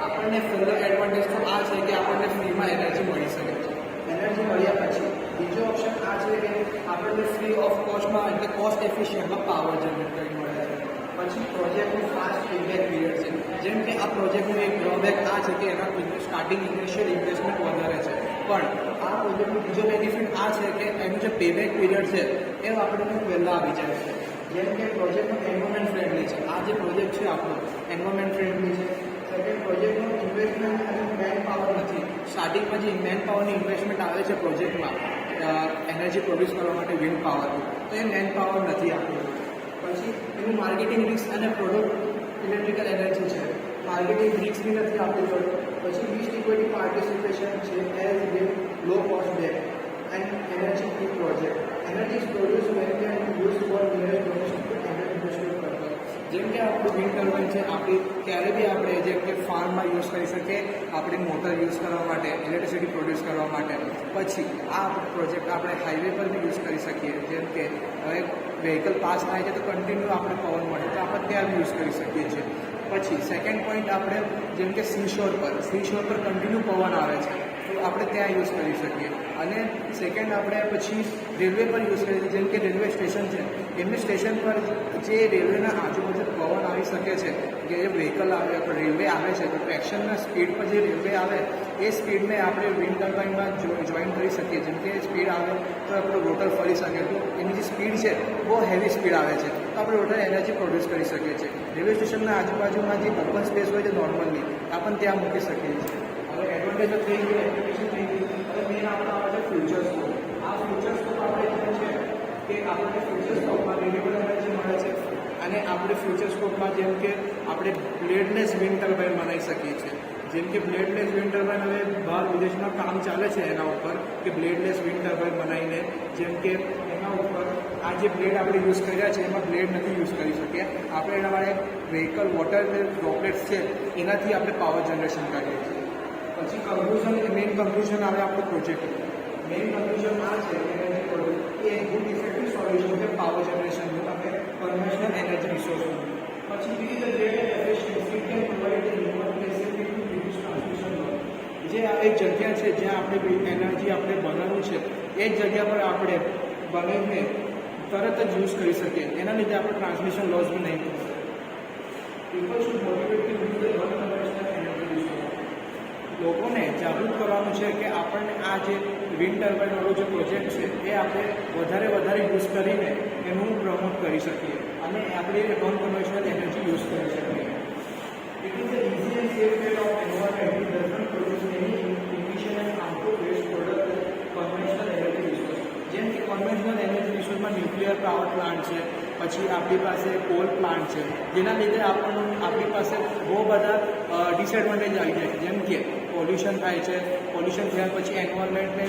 આપણને ફર્ધર એડવાન્ટેજ તો આ છે કે આપણને ફ્રીમાં એનર્જી મળી શકે છે. એનર્જી મળ્યા પછી બીજો ઓપ્શન આ છે કે આપણને ફ્રી ઓફ કોસ્ટમાં એટલે કોસ્ટ એફિશિયન્ટમાં પાવર જનરેટ કરી મળે છે. પછી પ્રોજેક્ટનું ફાસ્ટ પેબેક પીરિયડ છે. જેમ કે આ પ્રોજેક્ટનું એક ડ્રોબેક આ છે કે એના સ્ટાર્ટિંગ ઇનિશિયલ ઇન્વેસ્ટમેન્ટ વધારે છે, પણ આ પ્રોજેક્ટનું બીજો બેનિફિટ આ છે કે એનું જે પેબેક પીરિયડ છે એ આપણને પહેલાં આવી જાય છે. જેમ કે પ્રોજેક્ટનું એન્વાયરમેન્ટ ફ્રેન્ડલી છે. આ જે પ્રોજેક્ટ છે આપણો એન્વાયરમેન્ટ ફ્રેન્ડલી છે. સેકન્ડ, પ્રોજેક્ટનું ઇન્વેસ્ટમેન્ટ અને મેન પાવર નથી. સ્ટાર્ટિંગમાં જે મેન પાવરની ઇન્વેસ્ટમેન્ટ આવે છે પ્રોજેક્ટમાં એનર્જી પ્રોડ્યુસ કરવા માટે વિન્ડ પાવરનું, તો એ મેન પાવર નથી આપણું. પછી એનું માર્કેટિંગ રિસ્ક અને પ્રોડક્ટ ઇલેક્ટ્રિકલ એનર્જી છે. માર્કેટિંગ રિસ્ક બી નથી આપણી જોડે. પછી લિસ્ટ ઇક્વિટી પાર્ટિસિપેશન છે as with low cost back. an energy key project. Energy is produced when they are used for various domestic and industrial purpose. જેમ કે આપણું વિન્ડ ટર્બાઇન છે આપણે ક્યારે બી આપણે જેમ કે ફાર્મમાં યુઝ કરી શકીએ, આપણે મોટર યુઝ કરવા માટે, ઇલેક્ટ્રિસિટી પ્રોડ્યુસ કરવા માટે. પછી આ પ્રોજેક્ટ આપણે હાઈવે પર બી યુઝ કરી શકીએ. જેમ કે હવે વ્હીકલ પાસ થાય છે તો કન્ટિન્યુ આપણે પવન મળે તો આપણે ત્યાં બી યુઝ કરી શકીએ છીએ. પછી સેકન્ડ પોઈન્ટ આપણે જેમ કે સી શોર પર કન્ટિન્યુ પવન આવે છે તો આપણે ત્યાં યુઝ કરી શકીએ. અને સેકન્ડ આપણે પછી રેલવે પર યુઝ કરીએ છીએ. જેમ કે રેલવે સ્ટેશન છે, એમની સ્ટેશન પર જે રેલવેના આજુબાજુ પવન આવી શકે છે, કે જે વ્હીકલ આવે રેલવે આવે છે તો ટ્રેક્શનના સ્પીડ પર જે રેલવે આવે એ સ્પીડને આપણે વિન્ડ ટર્બાઇનમાં જોઈન કરી શકીએ. જેમ કે સ્પીડ આવે તો આપણો રોટર ફરી શકે, તો એની જે સ્પીડ છે બહુ હેવી સ્પીડ આવે છે તો આપણે રોટર એનર્જી પ્રોડ્યુસ કરી શકીએ છીએ. રેલવે સ્ટેશનના આજુબાજુમાં જે ઓપન સ્પેસ હોય છે નોર્મલી આપણને ત્યાં મૂકી શકીએ છીએ. હવે એડવાન્ટેજો થઈ ગઈ, એપ્લિકેશન થઈ ગઈ. હવે મેઇન આપણો આવે છે ફ્યુચર સ્કોપ. આ ફ્યુચર સ્કોપ આપણે જે છે કે આપણને ફ્યુચર સ્કોપમાં રિન્યુએબલ એનર્જી મળે છે. અને આપણે ફ્યુચર સ્કોપમાં જેમ કે આપણે બ્લેડલેસ વિન્ડ ટર્બાઇન બનાવી શકીએ છીએ. જેમ કે બ્લેડલેસ વિન્ડ ટર્બાઇન હવે બહાર વિદેશમાં કામ ચાલે છે એના ઉપર કે બ્લેડલેસ વિન્ડ ટર્બાઇન બનાવીને, જેમ કે એના ઉપર આ જે બ્લેડ આપણે યુઝ કર્યા છે એમાં બ્લેડ નથી યુઝ કરી શકીએ. આપણે એના માટે વ્હીકલ વોટર ડ્રોપલેટ્સ છે એનાથી આપણે પાવર જનરેશન કરીએ છીએ. પછી મેઇન કન્ક્લુઝન આવે આપણો પ્રોજેક્ટ. મેઇન કન્ક્લુઝન આ છે કે એનર્જી પ્રોડક્ટ એ ગુડ ઇફેક્ટિવ સોલ્યુશન છે પાવર જનરેશનનું અને કન્વેન્શનલ એનર્જી રિસોર્સનું. પછી બીજી the great efficiency it can provide the remote facility to reduce transmission loss. જે આ એક જગ્યા છે જ્યાં આપણે એનર્જી આપણે બનાવવું છે એ જ જગ્યા પર આપણે બનાવીને તરત જ યુઝ કરી શકીએ. એના લીધે આપણે ટ્રાન્સમિશન લોસ બી નહીં થાય. People should motivate to use the non conventional energy resource. લોકોને જાગૃત કરવાનું છે કે આપણને આ જે વિન્ડ ટર્બાઇનવાળો જે પ્રોજેક્ટ છે એ આપણે વધારે યુઝ કરીને એનું પ્રમોટ કરી શકીએ અને આપણે નોન કન્વેન્શનલ એનર્જી યુઝ કરી શકીએ. It is the easy and safe way of environment it does not produce any emission and harmful waste product conventional energy resource. જેમ કે કન્વેન્શનલ એનર્જી રિસોર્સમાં ન્યુક્લિયર પાવર પ્લાન્ટ છે, પછી આપણી પાસે call plant છે, જેના લીધે આપણી પાસે બહુ બધા ડિસએડવાન્ટેજ આવી જાય છે. જેમ કે પોલ્યુશન થાય છે, પોલ્યુશન થયા પછી એન્વાયરમેન્ટને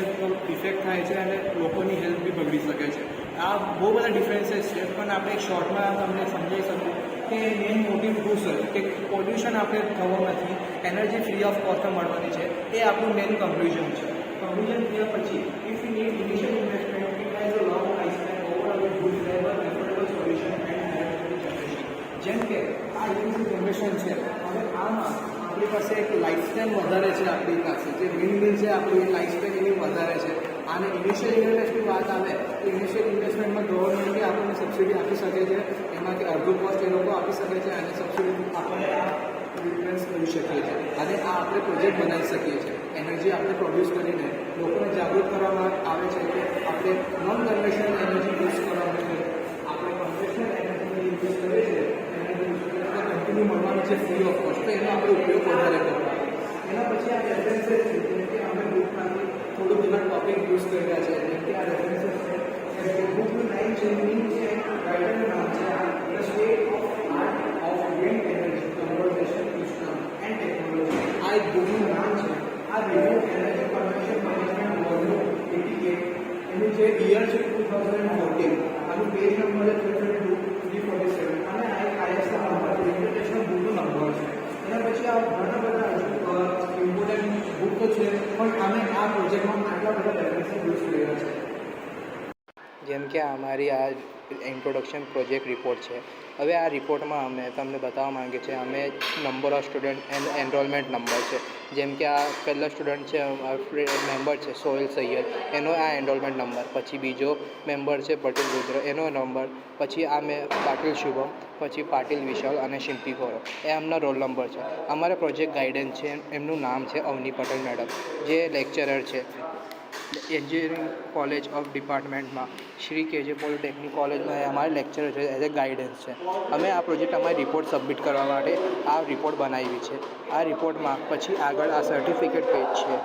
ઇફેક્ટ થાય છે અને લોકોની હેલ્થ બી બગડી શકે છે. આ બહુ બધા ડિફરન્સીસ છે, પણ આપણે શોર્ટમાં તમને સમજાવી શકું કે મેઇન મોટિવ શું છે કે પોલ્યુશન આપણે થવો નથી, એનર્જી ફ્રી ઓફ કોસ્ટ મળવાની છે, એ આપણું મેઇન કન્ક્લુઝન છે. કન્ક્લુઝન થયા પછી if you need initial investment it has a long life span over a good level affordable solution and direct generation. જેમ કે આ ઇલેક્ટ્રિક જનરેશન છે, હવે આમાં આપણી પાસે એક લાઈફ સ્પેન વધારે છે. આપણી પાસે જે વિન્ડ મિલ છે આપણી લાઈફ સ્પેન એની વધારે છે. અને ઇનિશિયલ ઇન્વેસ્ટની વાત આવે તો ઇનિશિયલ ઇન્વેસ્ટમેન્ટમાં ગવર્મેન્ટ બી આપણને સબસિડી આપી શકે છે. એમાંથી અડધું કોસ્ટ એ લોકો આપી શકે છે અને સબસિડી આપણને આ રિફરન્સ કરી શકીએ છીએ. અને આ આપણે પ્રોજેક્ટ બનાવી શકીએ છીએ. એનર્જી આપણે પ્રોડ્યુસ કરીને લોકોને જાગૃત કરવામાં આવે છે કે આપણે નોન કન્વેન્શનલ એનર્જી યુઝ કરવાનું છે. આપણે કન્વેન્શનલ એનર્જી યુઝ કરીએ છીએ એનર્જી કન્ટિન્યુ મળવાનું છે ફ્રી ઓફ કોસ્ટ, તો એનો આપણે ઉપયોગ વધારે કરવો. એના પછી આ રેફરન્સીસ છે, જેમ કે અમે બુકમાંથી થોડું બધા ટોપિક યુઝ કર્યા છે. જેમ કે આ રેફરન્સીસ છે કે બુકનું નામ છે મીન છે, રાઇટરનું નામ છે the state of art of wind energy conversion system and technology. આ એક બુકનું નામ છે. આ renewable energy conservation management volume 88, એનું જે યર છે 2014, આનું પેજ નંબર છે 347 અને આ એક આઈએસઆર નંબર છે, ઇન્ટરનેશનલ બુકનો નંબર છે. એના પછી આ ઘણા બધા ઇમ્પોર્ટન્ટ બુકો છે, પણ અમે આ પ્રોજેક્ટમાં આટલા બધા રેફરન્સીસ યુઝ કર્યા છે. જેમ કે અમારી આ ઇન્ટ્રોડક્શન પ્રોજેક્ટ રિપોર્ટ છે. હવે આ રિપોર્ટમાં અમે તમને બતાવવા માંગીએ છીએ અમે number of student and enrolment number છે. જેમ કે આ પહેલો સ્ટુડન્ટ છે મેમ્બર છે સોહેલ સૈયદ, એનો આ એનરોલમેન્ટ નંબર. પછી બીજો મેમ્બર છે પટેલ રુદ્ર, એનો નંબર. પછી આ પાટીલ શુભમ, પછી પાટીલ વિશાલ અને શિલ્પી ગૌરવ, એ એમના રોલ નંબર છે. અમારા પ્રોજેક્ટ ગાઈડન્સ છે, એમનું નામ છે અવની પટેલ મેડમ, જે લેક્ચરર છે એન્જિનિયરિંગ કોલેજ ઓફ ડિપાર્ટમેન્ટમાં શ્રી કેજે પોલિટેકનિક કોલેજમાં અમારે લેક્ચર છે એઝ એ ગાઈડન્સ છે. અમે આ પ્રોજેક્ટ અમારી રિપોર્ટ સબમિટ કરવા માટે આ રિપોર્ટ બનાવી છે. આ રિપોર્ટમાં પછી આગળ આ સર્ટિફિકેટ પેજ છે,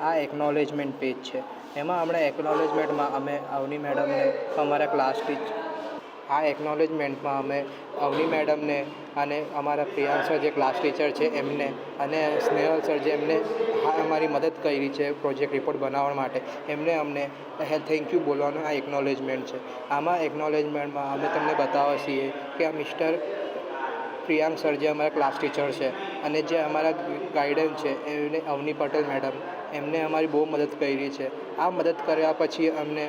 આ એકનોલેજમેન્ટ પેજ છે. એમાં હમણાં એકનોલેજમેન્ટમાં અમે અવની મેડમને અમારા ક્લાસ આ એકનોલેજમેન્ટમાં અમે અવની મેડમને અને અમારા પ્રિયાંશ સર જે ક્લાસ ટીચર છે એમને અને સ્નેહલ સર જે એમને અમારી મદદ કરી છે પ્રોજેક્ટ રિપોર્ટ બનાવવા માટે એમને અમને થેન્ક યુ બોલવાનું આ એકનોલેજમેન્ટ છે. આમાં એકનોલેજમેન્ટમાં અમે તમને બતાવવા છીએ કે આ મિસ્ટર પ્રિયાંક સર જે અમારા ક્લાસ ટીચર છે અને જે અમારા ગાઈડન્સ છે એમને અવની પટેલ મેડમ એમને અમારી બહુ મદદ કરી છે. આ મદદ કર્યા પછી અમને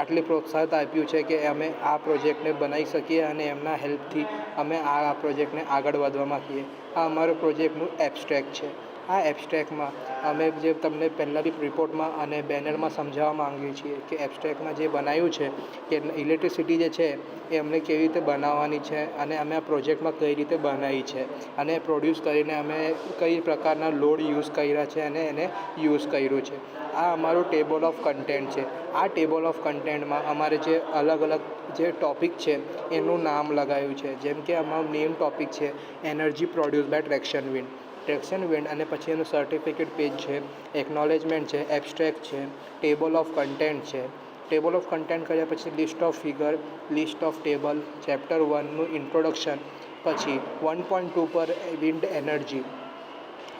આટલી પ્રોત્સાહન આપ્યું છે કે અમે આ પ્રોજેક્ટને બનાવી શકીએ અને એમના હેલ્પથી અમે આ પ્રોજેક્ટને આગળ વધવા માંગીએ. આ અમારો પ્રોજેક્ટનું એબ્સ્ટ્રેક્ટ છે. આ એબ્સ્ટ્રેક્ટમાં અમે જે તમને પહેલાં બી રિપોર્ટમાં અને બેનરમાં સમજાવવા માંગીએ છીએ કે એબ્સ્ટ્રેક્ટમાં જે બનાવ્યું છે કે ઇલેક્ટ્રિસિટી જે છે એ અમને કેવી રીતે બનાવવાની છે અને અમે આ પ્રોજેક્ટમાં કઈ રીતે બનાવી છે અને પ્રોડ્યુસ કરીને અમે કઈ પ્રકારના લોડ યુઝ કર્યા છે અને એને યુઝ કર્યું છે. આ અમારું ટેબલ ઓફ કન્ટેન્ટ છે. આ ટેબલ ઓફ કન્ટેન્ટમાં અમારે જે અલગ અલગ જે ટૉપિક છે એનું નામ લગાવ્યું છે. જેમ કે અમારું મેઇન ટૉપિક છે energy produce by traction wind અને પછી એનું સર્ટિફિકેટ પેજ છે, એકનોલેજમેન્ટ છે, એબ્સ્ટ્રેક્ટ છે, ટેબલ ઓફ કન્ટેન્ટ છે. ટેબલ ઓફ કન્ટેન્ટ કર્યા પછી list of figure, list of table, chapter 1નું ઇન્ટ્રોડક્શન, પછી 1.2 પર વિન્ડ એનર્જી,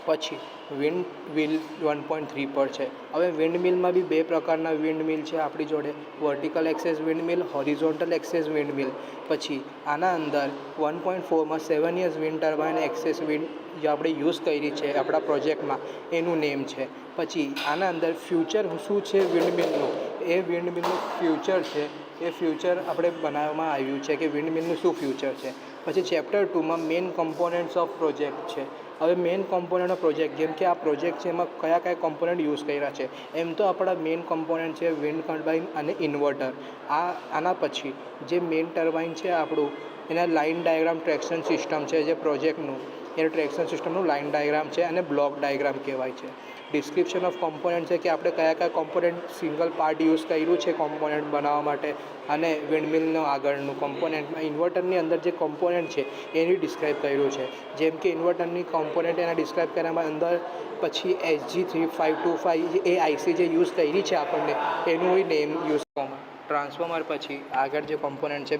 પછી વિન્ડ મિલ 1.3 પર છે. હવે વિન્ડ મિલમાં બી બે પ્રકારના વિન્ડ મિલ છે આપણી જોડે, વર્ટિકલ એક્સેસ વિન્ડ મિલ, હોરિઝોન્ટલ એક્સેસ વિન્ડ મિલ. પછી આના અંદર 1.4માં 7 years wind turbine access wind જે આપણે યુઝ કરી છે આપણા પ્રોજેક્ટમાં એનું નેમ છે. પછી આના અંદર ફ્યુચર શું છે વિન્ડ મિલનું, એ વિન્ડ મિલનું ફ્યુચર છે, એ ફ્યુચર આપણે બનાવવામાં આવ્યું છે કે વિન્ડ મિલનું શું ફ્યુચર છે. પછી ચેપ્ટર 2માં મેઇન કમ્પોનન્ટ્સ ઓફ પ્રોજેક્ટ છે. હવે મેઇન કમ્પોનન્ટ ઓફ પ્રોજેક્ટ જેમ કે આ પ્રોજેક્ટ છે એમાં કયા કયા કમ્પોનન્ટ યુઝ કર્યા છે. એમ તો આપણા મેઇન કમ્પોનન્ટ છે વિન્ડ ટર્બાઇન અને ઇન્વર્ટર. આના પછી જે મેઇન ટર્બાઇન છે આપણું એના લાઇન ડાયાગ્રામ ટ્રેક્શન સિસ્ટમ છે જે પ્રોજેક્ટનું, એનું ટ્રેક્શન સિસ્ટમનું લાઇન ડાયાગ્રામ છે અને બ્લોક ડાયાગ્રામ કહેવાય છે. ડિસ્ક્રિપ્શન ઓફ કોમ્પોનન્ટ છે કે આપણે કયા કયા કોમ્પોનન્ટ સિંગલ પાર્ટ યુઝ કર્યું છે કોમ્પોનન્ટ બનાવવા માટે અને વિન્ડમિલનું આગળનું કોમ્પોનન્ટમાં ઇન્વર્ટરની અંદર જે કોમ્પોનન્ટ છે એની ડિસ્ક્રાઇબ કર્યું છે. જેમ કે ઇન્વર્ટરની કોમ્પોનન્ટ એના ડિસ્ક્રાઇબ કર્યામાં અંદર પછી SG3525 એ આઈસી જે યુઝ કરી છે આપણને એનું નેમ યુઝ કરવામાં. ટ્રાન્સફોર્મર પછી આગળ જે કોમ્પોનન્ટ છે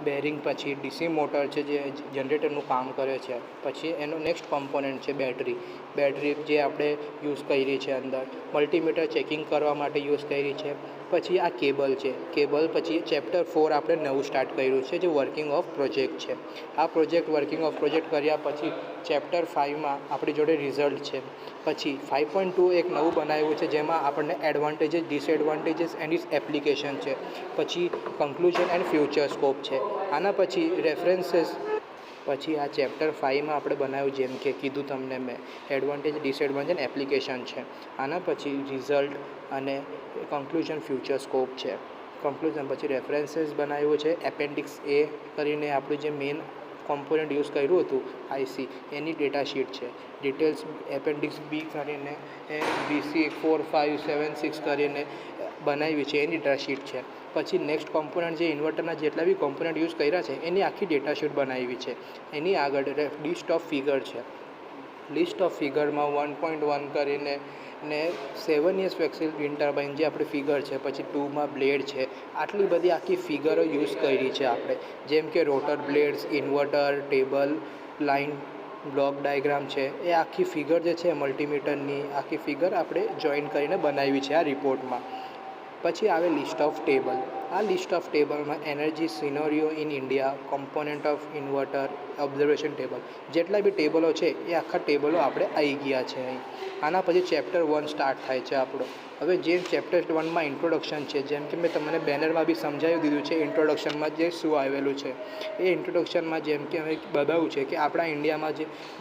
બેરિંગ પછી ડીસી મોટર છે જે જનરેટરનું કામ કરે છે. પછી એનો નેક્સ્ટ કોમ્પોનન્ટ છે બેટરી જે આપણે યુઝ કરી છે અંદર મલ્ટીમીટર ચેકિંગ કરવા માટે યુઝ કરી છે. પછી આ કેબલ છે. કેબલ પછી ચેપ્ટર 4 આપણે નવું સ્ટાર્ટ કર્યું છે જે વર્કિંગ ઓફ પ્રોજેક્ટ છે. આ વર્કિંગ ઓફ પ્રોજેક્ટ કર્યા પછી ચેપ્ટર 5માં આપણી જોડે રિઝલ્ટ છે. પછી 5.2 એક નવું બનાવ્યું છે જેમાં આપણને advantages, disadvantages and its application છે. પછી કન્ક્લુઝન એન્ડ ફ્યુચર સ્કોપ છે. આના પછી રેફરન્સીસ. પછી આ ચેપ્ટર 5માં આપણે બનાવ્યું જેમ કે કીધું તમને મેં એડવાન્ટેજ, ડિસએડવાન્ટેજ એપ્લિકેશન છે. આના પછી રિઝલ્ટ અને કન્ક્લુઝન ફ્યુચર સ્કોપ છે. કન્ક્લુઝન પછી રેફરન્સીસ બનાવ્યું છે. એપેન્ડિક્સ એ કરીને આપણું જે મેઇન કોમ્પોનન્ટ યુઝ કર્યું હતું આઈસી એની ડેટા શીટ છે. ડિટેલ્સ એપેન્ડિક્સ બી કરીને BC 4, 5, 7, 6 કરીને બનાવી છે એની ડેટા શીટ છે. પછી નેક્સ્ટ કોમ્પોનન્ટ જે ઇન્વર્ટરના જેટલા બી કોમ્પોનન્ટ યુઝ કર્યા છે એની આખી ડેટા શીટ બનાવી છે. એની આગળ લિસ્ટ ઓફ ફિગર છે. લિસ્ટ ઓફ ફિગરમાં 1.1 કરીને ને 7 years ફ્લેક્સિબલ વિન્ડ ટર્બાઇન જે આપણી ફિગર છે. પછી 2માં બ્લેડ છે. આટલી બધી આખી ફિગરો યુઝ કરી છે આપણે. જેમ કે rotor blades, inverter, table, line, block diagram છે. એ આખી ફિગર જે છે મલ્ટીમીટરની આખી ફિગર આપણે જોઈન કરીને બનાવી છે આ રિપોર્ટમાં. પછી આવે લિસ્ટ ઓફ ટેબલ. આ લિસ્ટ ઓફ ટેબલમાં energy scenario in India, component of inverter, observation table, જેટલા બી ટેબલો છે એ આખા ટેબલો આપણે આવી ગયા છે અહીં. આના પછી ચેપ્ટર 1 સ્ટાર્ટ થાય છે આપણો. હવે જે ચેપ્ટર 1માં ઇન્ટ્રોડક્શન છે જેમ કે મેં તમને બેનરમાં બી સમજાવી દીધું છે ઇન્ટ્રોડક્શનમાં જે શું આવેલું છે. એ ઇન્ટ્રોડક્શનમાં જેમ કે અમે બતાવ્યું છે કે આપણા ઇન્ડિયામાં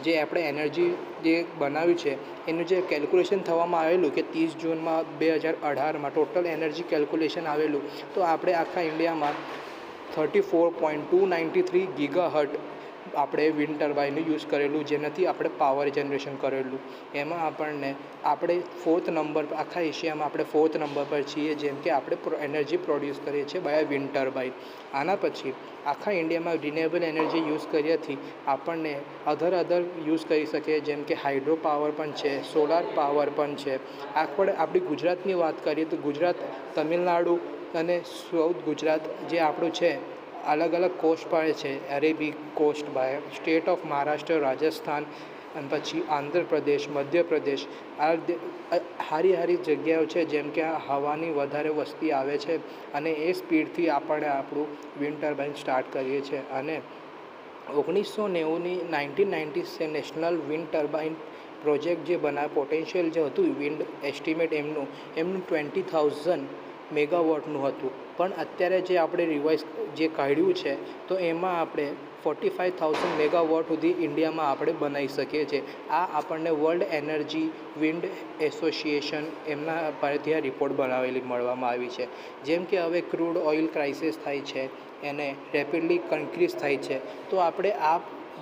જે આપણે એનર્જી જે બનાવ્યું છે એનું જે કેલ્ક્યુલેશન થવામાં આવેલું કે 30 જૂનમાં 2018માં ટોટલ એનર્જી કેલ્ક્યુલેશન આવેલું તો આપણે આખા ઇન્ડિયામાં 34.293 ગીગાહર્ટ આપણે વિન્ડ ટર્બાઇનનું યુઝ કરેલું જેનાથી આપણે પાવર જનરેશન કરેલું. એમાં આપણે 4th નંબર આખા એશિયામાં આપણે 4th નંબર પર છીએ જેમ કે આપણે એનર્જી પ્રોડ્યુસ કરીએ છીએ બાય વિન્ડ ટર્બાઇન. આના પછી આખા ઇન્ડિયામાં રિન્યુએબલ એનર્જી યુઝ કર્યાથી આપણને અધર યુઝ કરી શકીએ જેમ કે હાઇડ્રો પાવર પણ છે, સોલાર પાવર પણ છે. આપણી ગુજરાતની વાત કરીએ તો ગુજરાત, તમિલનાડુ અને સાઉથ ગુજરાત જે આપણું છે અલગ અલગ કોસ્ટ પર છે. Arabic coast by state of Maharashtra, Rajasthan અને પછી આંધ્રપ્રદેશ, મધ્યપ્રદેશ. સારી જગ્યાઓ છે જેમ કે આ હવાની વધારે વસ્તી આવે છે અને એ સ્પીડથી આપણે આપણું વિન્ડ ટર્બાઇન સ્ટાર્ટ કરીએ છીએ. અને 1990 નેશનલ વિન્ડ ટર્બાઇન પ્રોજેક્ટ જે પોટેન્શિયલ જે હતું વિન્ડ એસ્ટિમેટ એમનું 20,000 મેગાવોટનું હતું. પણ અત્યારે જે આપણે રિવાઇઝ જે કાઢ્યું છે તો એમાં આપણે 45,000 મેગાવોટ સુધી ઇન્ડિયામાં આપણે બનાવી શકીએ છીએ. આ આપણને વર્લ્ડ એનર્જી વિન્ડ એસોસિએશન એમના પરથી આ રિપોર્ટ મળવામાં આવી છે. જેમ કે હવે ક્રૂડ ઓઇલ ક્રાઇસિસ થાય છે, એને રેપિડલી ઇન્ક્રીઝ થાય છે, તો આપણે આ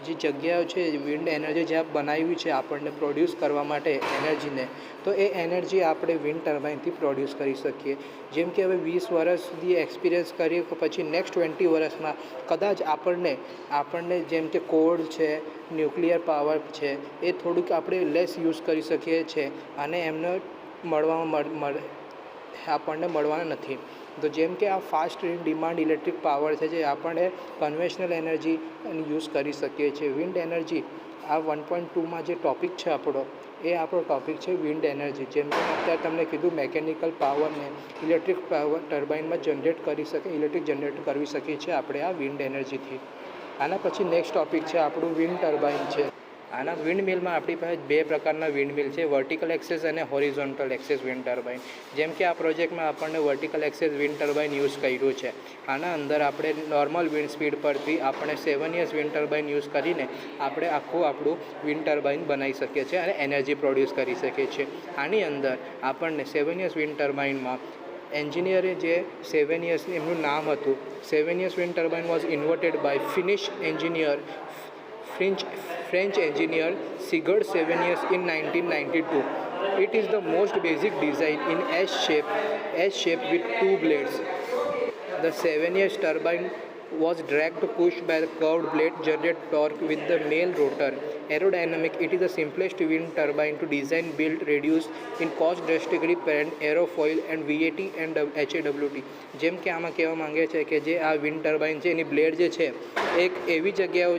જે જગ્યાઓ છે વિન્ડ એનર્જી જ્યાં બનાવી છે આપણને પ્રોડ્યુસ કરવા માટે એનર્જીને, તો એ એનર્જી આપણે વિન્ડ ટર્બાઇનથી પ્રોડ્યુસ કરી શકીએ. જેમ કે હવે 20 વર્ષ સુધી એક્સપિરિયન્સ કરીએ પછી નેક્સ્ટ 20 વર્ષમાં કદાચ આપણને જેમ કે કોલ છે, ન્યુક્લિયર પાવર છે, એ થોડુંક આપણે લેસ યુઝ કરી શકીએ છીએ અને એમને આપણને મળવાના નથી. તો જેમ કે આ ફાસ્ટ ડિમાન્ડ ઇલેક્ટ્રિક પાવર છે જે આપણે કન્વેન્શનલ એનર્જી યુઝ કરી શકીએ છીએ. વિન્ડ એનર્જી આ 1.2માં જે ટૉપિક છે આપણો ટૉપિક છે વિન્ડ એનર્જી. જેમ કે અત્યારે તમને કીધું મેકેનિકલ પાવરને ઇલેક્ટ્રિક પાવર ટર્બાઇનમાં ઇલેક્ટ્રિક જનરેટ કરવી શકીએ છીએ આપણે આ વિન્ડ એનર્જીથી. આના પછી નેક્સ્ટ ટૉપિક છે આપણું વિન્ડ ટર્બાઇન છે. આના વિન્ડ મિલમાં આપણી પાસે 2 પ્રકારના વિન્ડ મિલ છે, વર્ટિકલ એક્સેસ અને હોરિઝોન્ટલ એક્સેસ વિન્ડ ટર્બાઇન. જેમ કે આ પ્રોજેક્ટમાં આપણને vertical access wind turbine use કર્યું છે. આના અંદર આપણે નોર્મલ વિન્ડ સ્પીડ પરથી આપણે 7 years વિન્ડ ટર્બાઇન યુઝ કરીને આપણે આપણું વિન્ડ ટર્બાઇન બનાવી શકીએ છીએ અને એનર્જી પ્રોડ્યુસ કરી શકીએ છીએ. આની અંદર આપણને 7 years વિન્ડ ટર્બાઇનમાં એન્જિનિયરે જે 7 years એમનું નામ હતું, 7 years wind turbine was inverted by French engineer Sigurd 7 years in 1992. It is the most basic design in S shape with 2 blades. The 7 years turbine was dragged pushed by the curved blade generate torque with the male rotor. Aerodynamic, it is the simplest wind turbine to design, build, reduce in cost drastically parent aerofoil and VAT and HAWT. જેમ કે આમાં કહેવા માંગે છે કે જે આ wind turbine છે એની બ્લેડ જે છે એક એવી જગ્યાઓ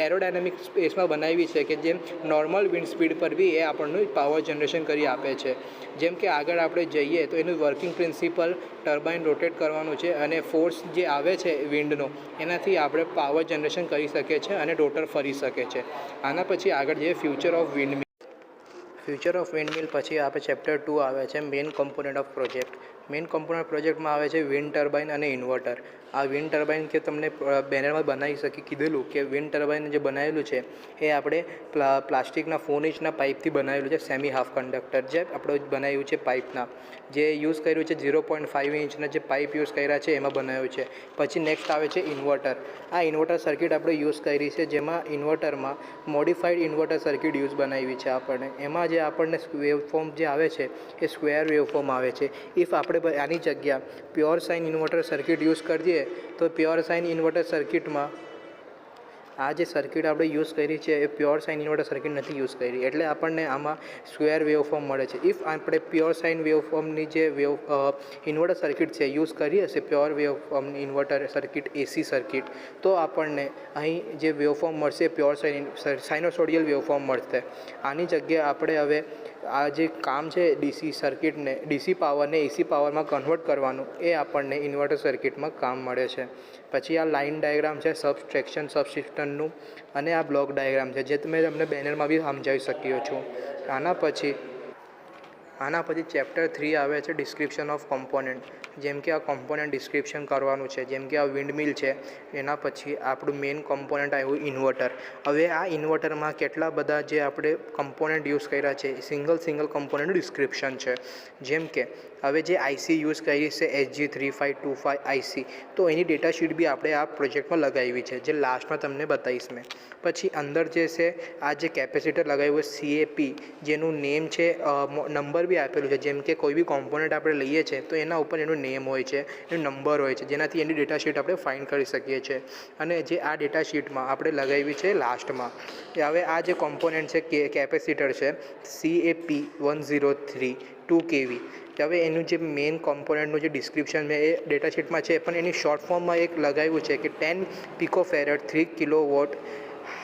એરોડાયનામિક સ્પેસમાં બનાવી છે કે જેમ નોર્મલ વિન્ડ સ્પીડ પર બી એ આપણને પાવર જનરેશન કરી આપે છે. જેમ કે આગળ આપણે જઈએ તો એનું વર્કિંગ પ્રિન્સિપલ ટર્બાઇન રોટેટ કરવાનું છે અને ફોર્સ જે આવે છે વિન્ડનો એનાથી આપણે પાવર જનરેશન કરી શકીએ છીએ અને રોટર ફરી શકે છે. આના પછી આગળ જઈએ ફ્યુચર ઓફ વિન્ડ મિલ પછી આપણે ચેપ્ટર 2 આવે છે main component of project. Main component પ્રોજેક્ટમાં આવે છે વિન્ડ ટર્બાઇન અને ઇન્વર્ટર. આ વિન્ડ ટર્બાઇન કે તમને બેનરમાં બનાવી કીધેલું કે વિન્ડ ટર્બાઇન જે બનાવેલું છે એ આપણે પ્લાસ્ટિકના 4 inchના પાઇપથી બનાવેલું છે, સેમી હાફ કંડક્ટર જે આપણે બનાવ્યું છે પાઇપના, જે યુઝ કર્યું છે 0.5 inchના જે પાઇપ યુઝ કર્યા છે એમાં બનાવ્યું છે. પછી નેક્સ્ટ આવે છે ઇન્વર્ટર. આ ઇન્વર્ટર સર્કિટ આપણે યુઝ કરી છે જેમાં ઇન્વર્ટરમાં મોડિફાઈડ ઇન્વર્ટર સર્કિટ યુઝ બનાવી છે આપણને. એમાં જે આપણને વેવફોર્મ જે આવે છે એ સ્ક્વેર વેવફોર્મ આવે છે. ઇફ આપણે આની જગ્યા pure sine inverter circuit use કરીએ તો પ્યોર સાઇન ઇન્વર્ટર સર્કિટમાં આ જે સર્કિટ આપણે યુઝ કરી છે એ પ્યોર સાઇન ઇન્વર્ટર સર્કિટ નથી યુઝ કરી, એટલે આપણને આમાં સ્ક્વેર વેવફોર્મ મળે છે. ઇફ આપણે પ્યોર સાઇન વેવફોર્મની જે ઇન્વર્ટર સર્કિટ છે યુઝ કરી હશે પ્યોર વેવફોર્મ ઇન્વર્ટર સર્કિટ એસી સર્કિટ, તો આપણને અહીં જે વેવફોર્મ મળશે પ્યોર સાઇનોસોડિયલ વેવફોર્મ મળશે. આની જગ્યાએ આપણે હવે આ જે કામ છે ડીસી પાવરને એસી પાવરમાં કન્વર્ટ કરવાનું એ આપણને ઇન્વર્ટર સર્કિટમાં કામ મળે છે. પછી આ લાઇન ડાયાગ્રામ છે સબસિસ્ટમનું અને આ બ્લોક ડાયાગ્રામ છે જે મેં તમને બેનરમાં બી સમજાવી શક્યો છું. આના પછી ચેપ્ટર 3 આવે છે ડિસ્ક્રિપ્શન ઓફ કોમ્પોનન્ટ. જેમ કે આ કોમ્પોનન્ટ ડિસ્ક્રિપ્શન કરવાનું છે. જેમ કે આ વિન્ડ મિલ છે, એના પછી આપણું મેઇન કોમ્પોનન્ટ આવ્યું ઇન્વર્ટર. હવે આ ઇન્વર્ટરમાં કેટલા બધા જે આપણે કમ્પોનન્ટ યુઝ કર્યા છે સિંગલ કમ્પોનન્ટ ડિસ્ક્રિપ્શન છે. જેમ કે હવે જે આઈસી યુઝ કરી છે SG3525 આઈસી, તો એની ડેટાશીટ બી આપણે આ પ્રોજેક્ટમાં લગાવી છે જે લાસ્ટમાં તમને બતાવીશ મેં. પછી અંદર જે છે આ જે કેપેસિટર લગાવ્યું CAP જેનું નેમ છે, નંબર બી આપેલું છે. જેમ કે કોઈ બી કોમ્પોનન્ટ આપણે લઈએ છીએ તો એના ઉપર એનું નેમ હોય છે, એનો નંબર હોય છે, જેનાથી એની ડેટા શીટ આપણે ફાઇન્ડ કરી શકીએ છીએ. અને જે આ ડેટા શીટમાં આપણે લગાવી છે લાસ્ટમાં, હવે આ જે કોમ્પોનન્ટ છે કેપેસિટર છે CAP103 2 kV. હવે એનું જે મેઇન કોમ્પોનન્ટનું જે ડિસ્ક્રિપ્શન છે એ ડેટા શીટમાં છે, પણ એની શોર્ટ ફોર્મમાં એક લગાવ્યું છે કે 10 પિકોફેરેડ 3 kilowatt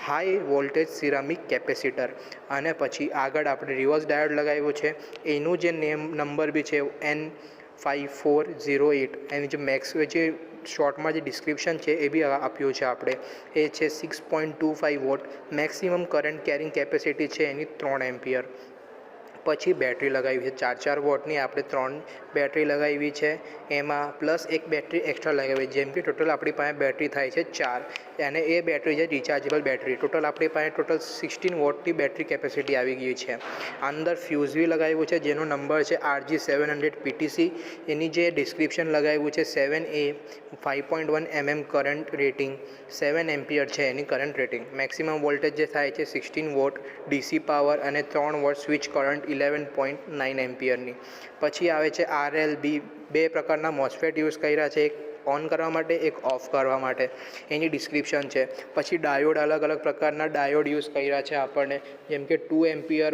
high voltage ceramic capacitor. અને પછી આગળ આપણે રિવર્સ ડાયોડ લગાવ્યું છે, એનું જે નંબર બી છે N5408. એની જે મેક્સ જે શોર્ટમાં જે ડિસ્ક્રિપ્શન છે એ બી આપ્યું છે આપણે, એ છે 6.25 watt. Maximum current carrying capacity છે એની 3 એમ્પિયર. પછી બેટરી લગાવી છે 4 વોટની, આપણે 3 બેટરી લગાવી છે, એમાં પ્લસ એક બેટરી એક્સ્ટ્રા લગાવી, જેમ કે ટોટલ આપણી પાસે બેટરી થાય છે 4, અને એ બેટરી છે રિચાર્જેબલ બેટરી. ટોટલ આપણી પાસે 16 વોટની બેટરી કેપેસિટી આવી ગઈ છે. અંદર ફ્યુઝ બી લગાવ્યું છે જેનો નંબર છે RG700 PTC. એની જે ડિસ્ક્રિપ્શન લગાવ્યું છે 7A 5.1 mm current rating, 7 ampere છે એની કરંટ રેટિંગ. મેક્સિમમ વોલ્ટેજ જે થાય છે 16 વોટ DC પાવર અને 3 વોટ સ્વિચ કરંટ 11.9 એમ્પિયરની. પછી આવે છે RLB. 2 પ્રકારના MOSFET યુઝ કર્યા છે, એક ઓન કરવા માટે, એક ઓફ કરવા માટે, એની ડિસ્ક્રિપ્શન છે. પછી ડાયોડ, અલગ અલગ પ્રકારના ડાયોડ યુઝ કર્યા છે આપણને, જેમ કે 2 એમ્પિયર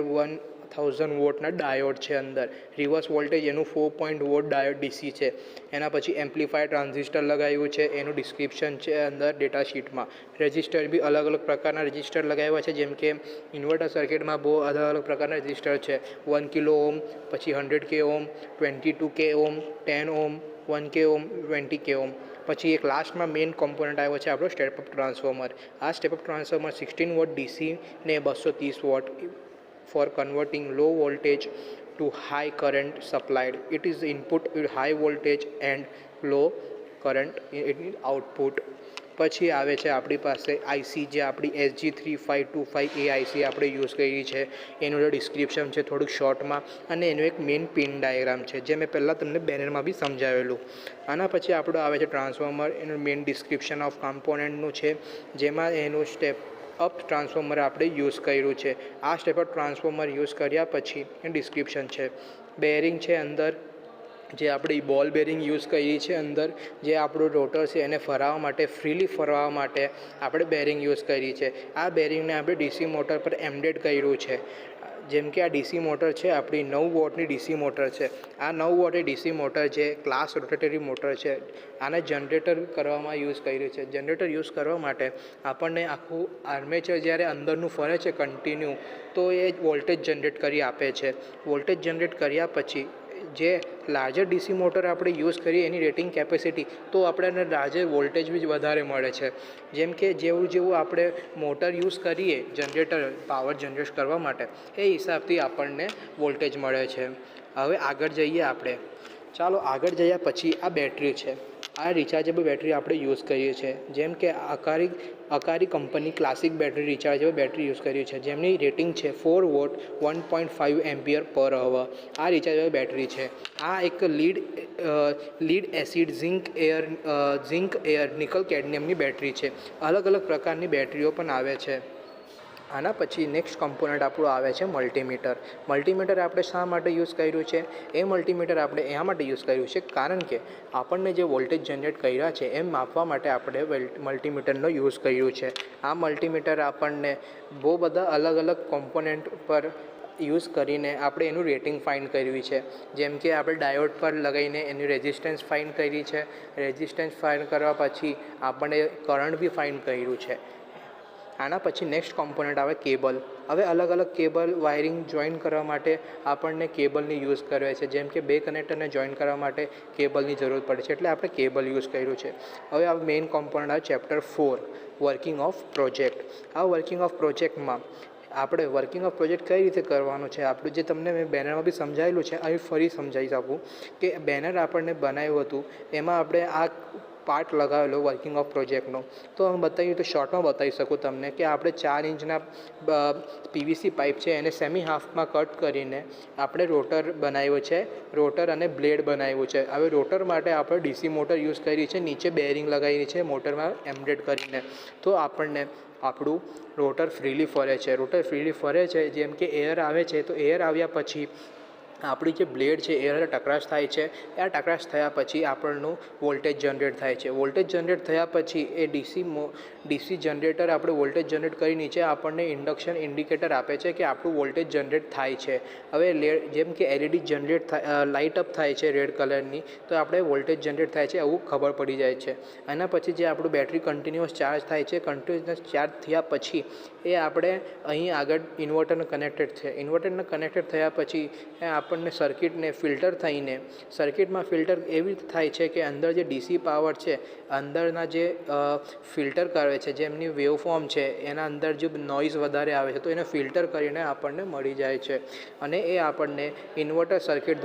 1000 વોટના ડાયોડ છે અંદર. રિવર્સ વોલ્ટેજ એનું 4 વોટ ડાયોડ DC છે. એના પછી એમ્પ્લીફાયર ટ્રાન્ઝિસ્ટર લગાવ્યું છે, એનું ડિસ્ક્રિપ્શન છે અંદર ડેટા શીટમાં. રજિસ્ટર બી અલગ અલગ પ્રકારના રજિસ્ટર લગાવ્યા છે, જેમ કે ઇન્વર્ટર સર્કિટમાં બહુ અલગ અલગ પ્રકારના રજિસ્ટર છે. 1 કિલો ઓમ, પછી 100 K ઓમ, 22 K ઓમ, 10 ઓમ, 1 K ઓમ, 20 K ઓમ. પછી એક લાસ્ટમાં મેઇન કોમ્પોનન્ટ આવ્યો છે આપણો સ્ટેપ અપ ટ્રાન્સફોર્મર. આ step up transformer 16 watt DC ને 230 watt for converting low voltage to high current supplied. It is input high voltage and low current in output. પછી આવે છે આપણી પાસે IC, જે આપણી SG3525 એ IC આપણે યુઝ કરી છે. એનું જે ડિસ્ક્રિપ્શન છે થોડુંક શોર્ટમાં, અને એનું એક મેઇન પિન ડાયાગ્રામ છે, જે મેં પહેલાં તમને બેનરમાં બી સમજાવેલું. આના પછી આપણું આવે છે ટ્રાન્સફોર્મર. એનું મેઇન ડિસ્ક્રિપ્શન ઓફ કમ્પોનન્ટનું છે, જેમાં એનું સ્ટેપ અપ ટ્રાન્સફોર્મર આપણે યુઝ કર્યું છે. આ સ્ટેપ અપ ટ્રાન્સફોર્મર યુઝ કર્યા પછી એ ડિસ્ક્રિપ્શન છે. બેરિંગ છે અંદર, જે આપણી બોલ બેરિંગ યુઝ કરી છે અંદર, જે આપણું રોટર છે એને ફરાવવા માટે, ફ્રીલી ફરવા માટે આપણે બેરિંગ યુઝ કરી છે. આ બેરિંગને આપણે DC મોટર પર એમ્બેડ કર્યું છે. જેમ કે આ DC મોટર છે આપણી 9 વોટની DC મોટર છે. આ 9 વોટની DC મોટર જે ક્લાસ રોટેટરી મોટર છે, આને જનરેટર કરવામાં યુઝ કર્યું છે. જનરેટર યુઝ કરવા માટે આપણને આખું આર્મેચર જ્યારે અંદરનું ફરે છે કન્ટિન્યુ, તો એ વોલ્ટેજ જનરેટ કરી આપે છે. વોલ્ટેજ જનરેટ કર્યા પછી જે લાર્જર DC મોટર આપણે યુઝ કરીએ એની રેટિંગ કેપેસિટી, તો આપણને લાર્જર વોલ્ટેજ બી વધારે મળે છે. જેમ કે જેવું આપણે મોટર યુઝ કરીએ જનરેટર પાવર જનરેટ કરવા માટે, એ હિસાબથી આપણને વોલ્ટેજ મળે છે. હવે આગળ જઈએ આપણે. ચાલો આગળ જયા પછી આ બેટરી છે. આ રિચાર્જેબલ બેટરી આપણે યુઝ કરીએ છીએ, જેમ કે અકારી company classic battery rechargeable battery use કરી છે, જેમની રેટિંગ છે 4 વોટ 1.5 એમ્પિયર પર અવર. આ રિચાર્જેબલ બેટરી છે. આ એક lead acid zinc air nickel કેડમિયમની બેટરી છે. અલગ અલગ પ્રકારની બેટરીઓ પણ આવે છે. આના પછી નેક્સ્ટ કમ્પોનન્ટ આપણું આવે છે મલ્ટીમીટર. મલ્ટીમીટર આપણે શા માટે યુઝ કર્યું છે? એ મલ્ટીમીટર આપણે એના માટે યુઝ કર્યું છે કારણ કે આપણને જે વોલ્ટેજ જનરેટ કર્યા છે એમ માપવા માટે આપણે મલ્ટીમીટરનો યુઝ કર્યું છે. આ મલ્ટીમીટર આપણને બહુ બધા અલગ અલગ કોમ્પોનન્ટ પર યુઝ કરીને આપણે એનું રેટિંગ ફાઇન્ડ કર્યું છે. જેમ કે આપણે ડાયોડ પર લગાવીને એની રેઝિસ્ટન્સ ફાઇન્ડ કરી છે. રેઝિસ્ટન્સ ફાઇન્ડ કરવા પછી આપણે કરંટ બી ફાઇન્ડ કર્યું છે. આના પછી નેક્સ્ટ કોમ્પોનન્ટ આવે કેબલ. હવે અલગ અલગ કેબલ વાયરિંગ જોઈન કરવા માટે આપણને કેબલની યુઝ કરે છે. જેમ કે 2 કનેક્ટરને જોઈન કરવા માટે કેબલની જરૂર પડે છે, એટલે આપણે કેબલ યુઝ કર્યું છે. હવે આ મેઇન કોમ્પોનન્ટ આવે ચેપ્ટર 4 વર્કિંગ ઓફ પ્રોજેક્ટ. આ વર્કિંગ ઓફ પ્રોજેક્ટમાં આપણે વર્કિંગ ઓફ પ્રોજેક્ટ કઈ રીતે કરવાનું છે, આપણું જે તમને મેં બેનરમાં બી સમજાવેલું છે, અહીં ફરી સમજાવી શકું કે બેનર આપણને બનાવ્યું હતું, એમાં આપણે આ પાર્ટ લગાવેલો વર્કિંગ ઓફ પ્રોજેક્ટનો. તો હું બતાવ્યું તો શોર્ટમાં બતાવી શકું તમને કે આપણે 4 ઇંચના PVC પાઇપ છે એને સેમી હાફમાં કટ કરીને આપણે રોટર બનાવ્યો છે. રોટર અને બ્લેડ બનાવ્યું છે. હવે રોટર માટે આપણે DC મોટર યુઝ કરી છે, નીચે બેરિંગ લગાવી છે મોટરમાં એમ્બેડ કરીને. તો આપણને આપણું રોટર ફ્રીલી ફરે છે. રોટર ફ્રીલી ફરે છે, જેમ કે એર આવે છે, તો એર આવ્યા પછી આપણી જે બ્લેડ છે એ ટકરાશ થાય છે. આ ટકરાશ થયા પછી આપણનું વોલ્ટેજ જનરેટ થાય છે. વોલ્ટેજ જનરેટ થયા પછી એ ડીસી જનરેટર આપણે વોલ્ટેજ જનરેટ કરી નીચે આપણને ઇન્ડક્શન ઇન્ડિકેટર આપે છે કે આપણું વોલ્ટેજ જનરેટ થાય છે. હવે જેમ કે એલઈડી જનરેટ લાઇટ અપ થાય છે રેડ કલરની, તો આપણે વોલ્ટેજ જનરેટ થાય છે એવું ખબર પડી જાય છે. એના પછી જે આપણું બેટરી કન્ટિન્યુઅસ ચાર્જ થાય છે, કન્ટિન્યુઅસ ચાર્જ થયા પછી એ આપણે અહીં આગળ ઇન્વર્ટરને કનેક્ટેડ છે. ઇન્વર્ટરને કનેક્ટેડ થયા પછી આપણને સર્કિટને ફિલ્ટર થઈને સર્કિટમાં ફિલ્ટર એવી રીતે થાય છે કે અંદર જે ડીસી પાવર છે, અંદરના જે ફિલ્ટર કરે છે, જેમની વેવફોર્મ છે એના અંદર જે નોઇઝ વધારે આવે છે તો એને ફિલ્ટર કરીને આપણને મળી જાય છે. અને એ આપણને ઇન્વર્ટર સર્કિટ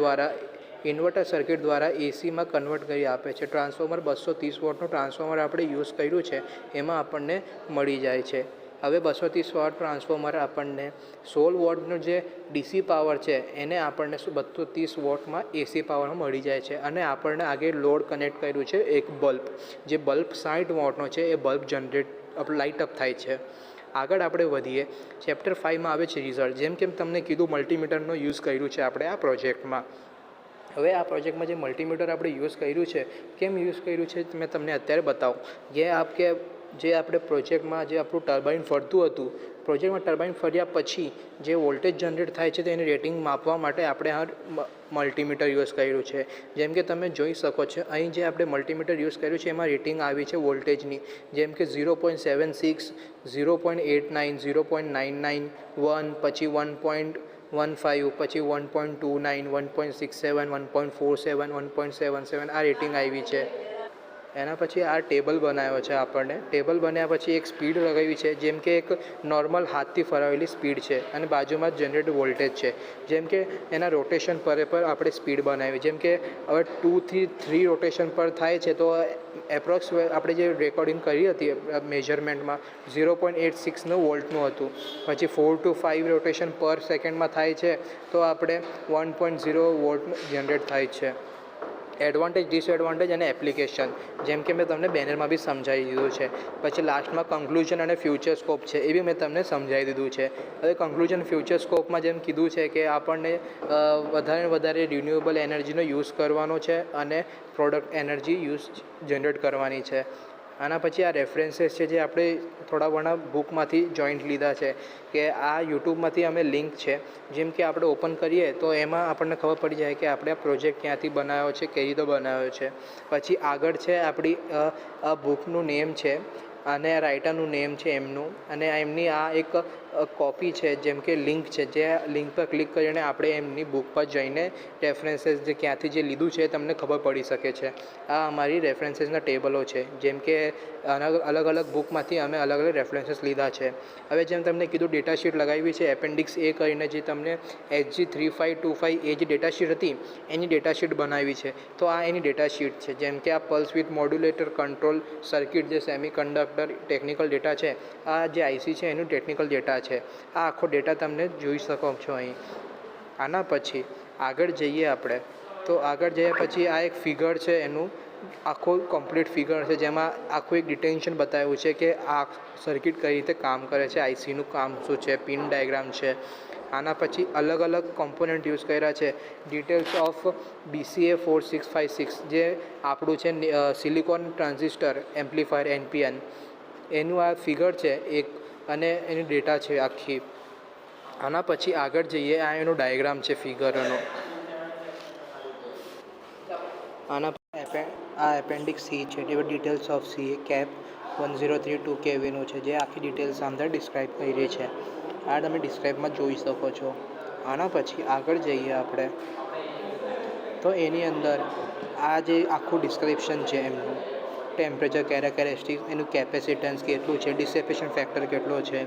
દ્વારા એસીમાં કન્વર્ટ કરી આપે છે. ટ્રાન્સફોર્મર 230 વોટનું ટ્રાન્સફોર્મર આપણે યુઝ કર્યું છે એમાં આપણને મળી જાય છે. હવે 230 વોટ ટ્રાન્સફોર્મર આપણને 16 વોટનો જે ડીસી પાવર છે એને આપણને 230 વોટમાં એસી પાવરમાં મળી જાય છે. અને આપણને આગળ લોડ કનેક્ટ કર્યું છે એક બલ્બ, જે બલ્બ 60 વોટનો છે. એ બલ્બ લાઇટ અપ થાય છે. આગળ આપણે વધીએ. ચેપ્ટર 5માં આવે છે રિઝલ્ટ. જેમ કે તમને કીધું મલ્ટીમીટરનો યુઝ કર્યું છે આપણે આ પ્રોજેક્ટમાં. હવે આ પ્રોજેક્ટમાં જે મલ્ટીમીટર આપણે યુઝ કર્યું છે, કેમ યુઝ કર્યું છે મેં તમને અત્યારે બતાવું. જે આપણે પ્રોજેક્ટમાં જે આપણું ટર્બાઇન ફરતું હતું, પ્રોજેક્ટમાં ટર્બાઇન ફર્યા પછી જે વોલ્ટેજ જનરેટ થાય છે તેની રેટિંગ માપવા માટે આપણે આ મલ્ટીમીટર યુઝ કર્યું છે. જેમ કે તમે જોઈ શકો છો અહીં જે આપણે મલ્ટીમીટર યુઝ કર્યું છે એમાં રેટિંગ આવી છે વોલ્ટેજની, જેમ કે 0.76, 0.89, 0.99, 1, પછી 1.15, પછી 1.29, 1.67, 1.47, 1.77 આ રેટિંગ આવી છે. એના પછી આ ટેબલ બનાવ્યો છે આપણને. ટેબલ બન્યા પછી એક સ્પીડ લગાવી છે, જેમ કે એક નોર્મલ હાથથી ફરાવેલી સ્પીડ છે અને બાજુમાં જ જનરેટ વોલ્ટેજ છે. જેમ કે એના રોટેશન પર આપણે સ્પીડ બનાવી. જેમ કે હવે 2 થી 3 રોટેશન પર થાય છે તો એપ્રોક્સ આપણે જે રેકોર્ડિંગ કરી હતી મેજરમેન્ટમાં 0.86 વોલ્ટનું હતું. પછી 4 to 5 રોટેશન પર સેકન્ડમાં થાય છે તો આપણે 1.0 વોલ્ટ જનરેટ થાય છે. એડવાન્ટેજ, ડિસએડવાન્ટેજ અને એપ્લિકેશન જેમ કે મેં તમને બેનરમાં બી સમજાવી દીધું છે. પછી લાસ્ટમાં કન્ક્લુઝન અને ફ્યુચર સ્કોપ છે એ બી મેં તમને સમજાવી દીધું છે. હવે કન્ક્લુઝન ફ્યુચર સ્કોપમાં જેમ કીધું છે કે આપણને વધારે રિન્યુએબલ એનર્જીનો યુઝ કરવાનો છે અને પ્રોડક્ટ એનર્જી જનરેટ કરવાની છે. આના પછી આ રેફરન્સીસ છે જે આપણે થોડા ઘણા બુકમાંથી જોઈન્ટ લીધા છે કે આ યુટ્યુબમાંથી અમે લિંક છે. જેમ કે આપણે ઓપન કરીએ તો એમાં આપણને ખબર પડી જાય કે આપણે આ પ્રોજેક્ટ ક્યાંથી બનાવ્યો છે, કઈ રીતે બનાવ્યો છે. પછી આગળ છે આપણી બુકનું નેમ છે અને રાઇટરનું નેમ છે એમનું, અને એમની આ એક કોપી છે, જેમ કે લિંક છે. જે લિંક પર ક્લિક કરીને આપણે એમની બુક પર જઈને રેફરન્સીસ જે ક્યાંથી જે લીધું છે તમને ખબર પડી શકે છે. આ અમારી રેફરન્સીસના ટેબલો છે. જેમ કે અલગ અલગ બુકમાંથી અમે અલગ અલગ રેફરન્સીસ લીધા છે. હવે જેમ તમને કીધું ડેટાશીટ લગાવી છે એપેન્ડિક્સ એ કરીને, જે તમને HG3525 એ જે ડેટાશીટ હતી એની ડેટાશીટ બનાવી છે. તો આ એની ડેટાશીટ છે. જેમ કે આ pulse with modulator control circuit જે સેમિકન્ડક્ટર ટેકનિકલ ડેટા છે, આ જે આઈસી છે એનું ટેકનિકલ ડેટા છે. આ આખો ડેટા તમને જોઈ શકો છો અહીં. આના પછી આગળ જઈએ આપણે તો આગળ જયા પછી આ એક ફિગર છે, એનું આખું કમ્પ્લીટ ફિગર છે જેમાં આખું એક ડિટેન્શન બતાવ્યું છે કે આ સર્કિટ કઈ રીતે કામ કરે છે, આઈસીનું કામ શું છે, પિન ડાયાગ્રામ છે. આના પછી અલગ અલગ કોમ્પોનન્ટ યુઝ કર્યા છે. ડિટેલ્સ ઓફ BCA4656 જે આપણું છે સિલિકોન ટ્રાન્ઝિસ્ટર એમ્પ્લીફાયર NPN, એનું આ ફિગર છે એક, અને એની ડેટા છે આખી. આના પછી આગળ જઈએ, આ એનો ડાયાગ્રામ છે ફિગરનો. આના આ એપેન્ડિક્સ સી છે, ડિટેલ્સ ઓફ સી કેપ 1032 kVનું છે, જે આખી ડિટેલ્સ અંદર ડિસ્ક્રાઇબ કરી છે. આ તમે ડિસ્ક્રાઇબમાં જોઈ શકો છો. આના પછી આગળ જઈએ આપણે તો એની અંદર આ જે આખું ડિસ્ક્રિપ્શન છે એમનું, ટેમ્પરેચર કેરેક્ટરિસ્ટિક્સ, એનું કેપેસિટન્સ કેટલું છે, ડિસેપેશન ફેક્ટર કેટલો છે,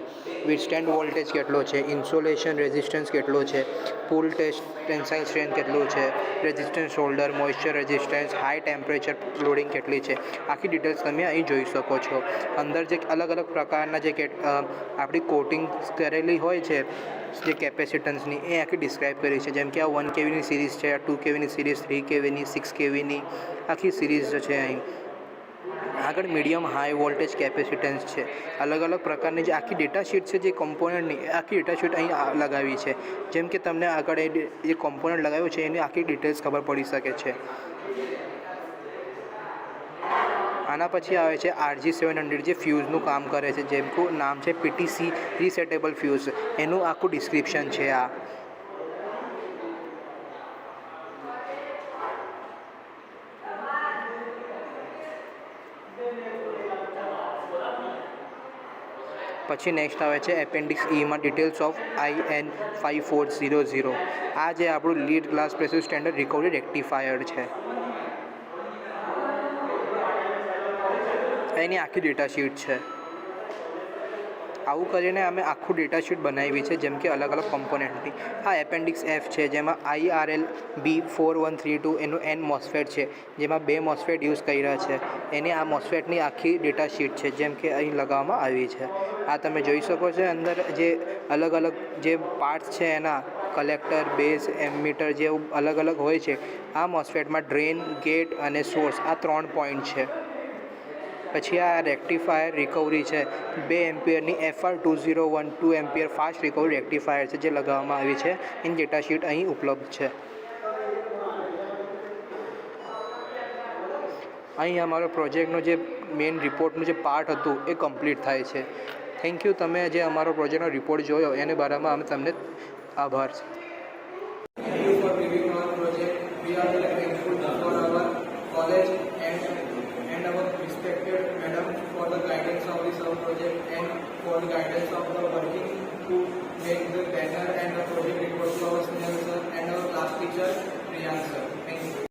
વિથસ્ટેન્ડ વોલ્ટેજ કેટલો છે, ઇન્સોલેશન રેઝિસ્ટન્સ કેટલો છે, પુલ ટેસ્ટ ટેન્સાઇલ સ્ટ્રેન્થ કેટલું છે, resistance shoulder, moisture resistance, high temperature loading કેટલી છે. આખી ડિટેલ્સ તમે અહીં જોઈ શકો છો. અંદર જે અલગ અલગ પ્રકારના જે આપણી કોટિંગ કરેલી હોય છે જે કેપેસિટન્સની, એ આખી ડિસ્ક્રાઇબ કરી છે. જેમ કે આ 1 kVની સિરીઝ છે, આ 2 kVની સિરીઝ, 3 kVની, 6 kVની આખી સિરીઝ છે અહીં. આગળ મીડિયમ હાઈ વોલ્ટેજ કેપેસિટન્સ છે. અલગ અલગ પ્રકારની જે આખી ડેટા શીટ છે જે કોમ્પોનન્ટની આખી ડેટા શીટ અહીં લગાવી છે. જેમ કે તમને આગળ એ કોમ્પોનન્ટ લગાવ્યો છે એની આખી ડિટેલ્સ ખબર પડી શકે છે. આના પછી આવે છે RG700 જે ફ્યુઝનું કામ કરે છે. જેમ કે નામ છે PTC રીસેટેબલ ફ્યુઝ. એનું આખું ડિસ્ક્રિપ્શન છે આ. પછી નેક્સ્ટ આવે છે એપેન્ડિક્સ Eમાં ડિટેલ્સ ઓફ IN5400. આ જે આપણું lead glass pressure standard recovery rectifier છે. એની આખી ડેટા શીટ છે. આવું કરીને અમે આખું ડેટા શીટ બનાવી છે જેમ કે અલગ અલગ કોમ્પોનન્ટની. આ એપેન્ડિક્સ F છે જેમાં IRL B4132 એનું N MOSFET છે જેમાં 2 MOSFET યુઝ કર્યા છે. એની આ MOSFETની આખી ડેટા શીટ છે જેમ કે અહીં લગાવવામાં આવી છે. આ તમે જોઈ શકો છો અંદર જે અલગ અલગ જે પાર્ટ્સ છે એના કલેક્ટર બેઝ એમીટર જે અલગ અલગ હોય છે. આ MOSFETમાં ડ્રેન ગેટ અને સોર્સ આ 3 પોઈન્ટ છે. પછી આ રેક્ટિફાયર રિકવરી છે 2 એમ્પિયરની FR2012 ampere fast recovery rectifier છે જે લગાવવામાં આવી છે. એની ડેટા શીટ અહીં ઉપલબ્ધ છે. અહીં અમારો પ્રોજેક્ટનો જે મેઇન રિપોર્ટનું જે પાર્ટ હતું એ કમ્પ્લીટ થાય છે. Thank you. તમે જે અમારો પ્રોજેક્ટનો રિપોર્ટ જોયો એને બારામાં અમે તમને આભાર છે. Thank you for giving our project. We are very thankful for our college and our respected madam for the guidance of this our project and for the guidance of the working to make the banner and the project report.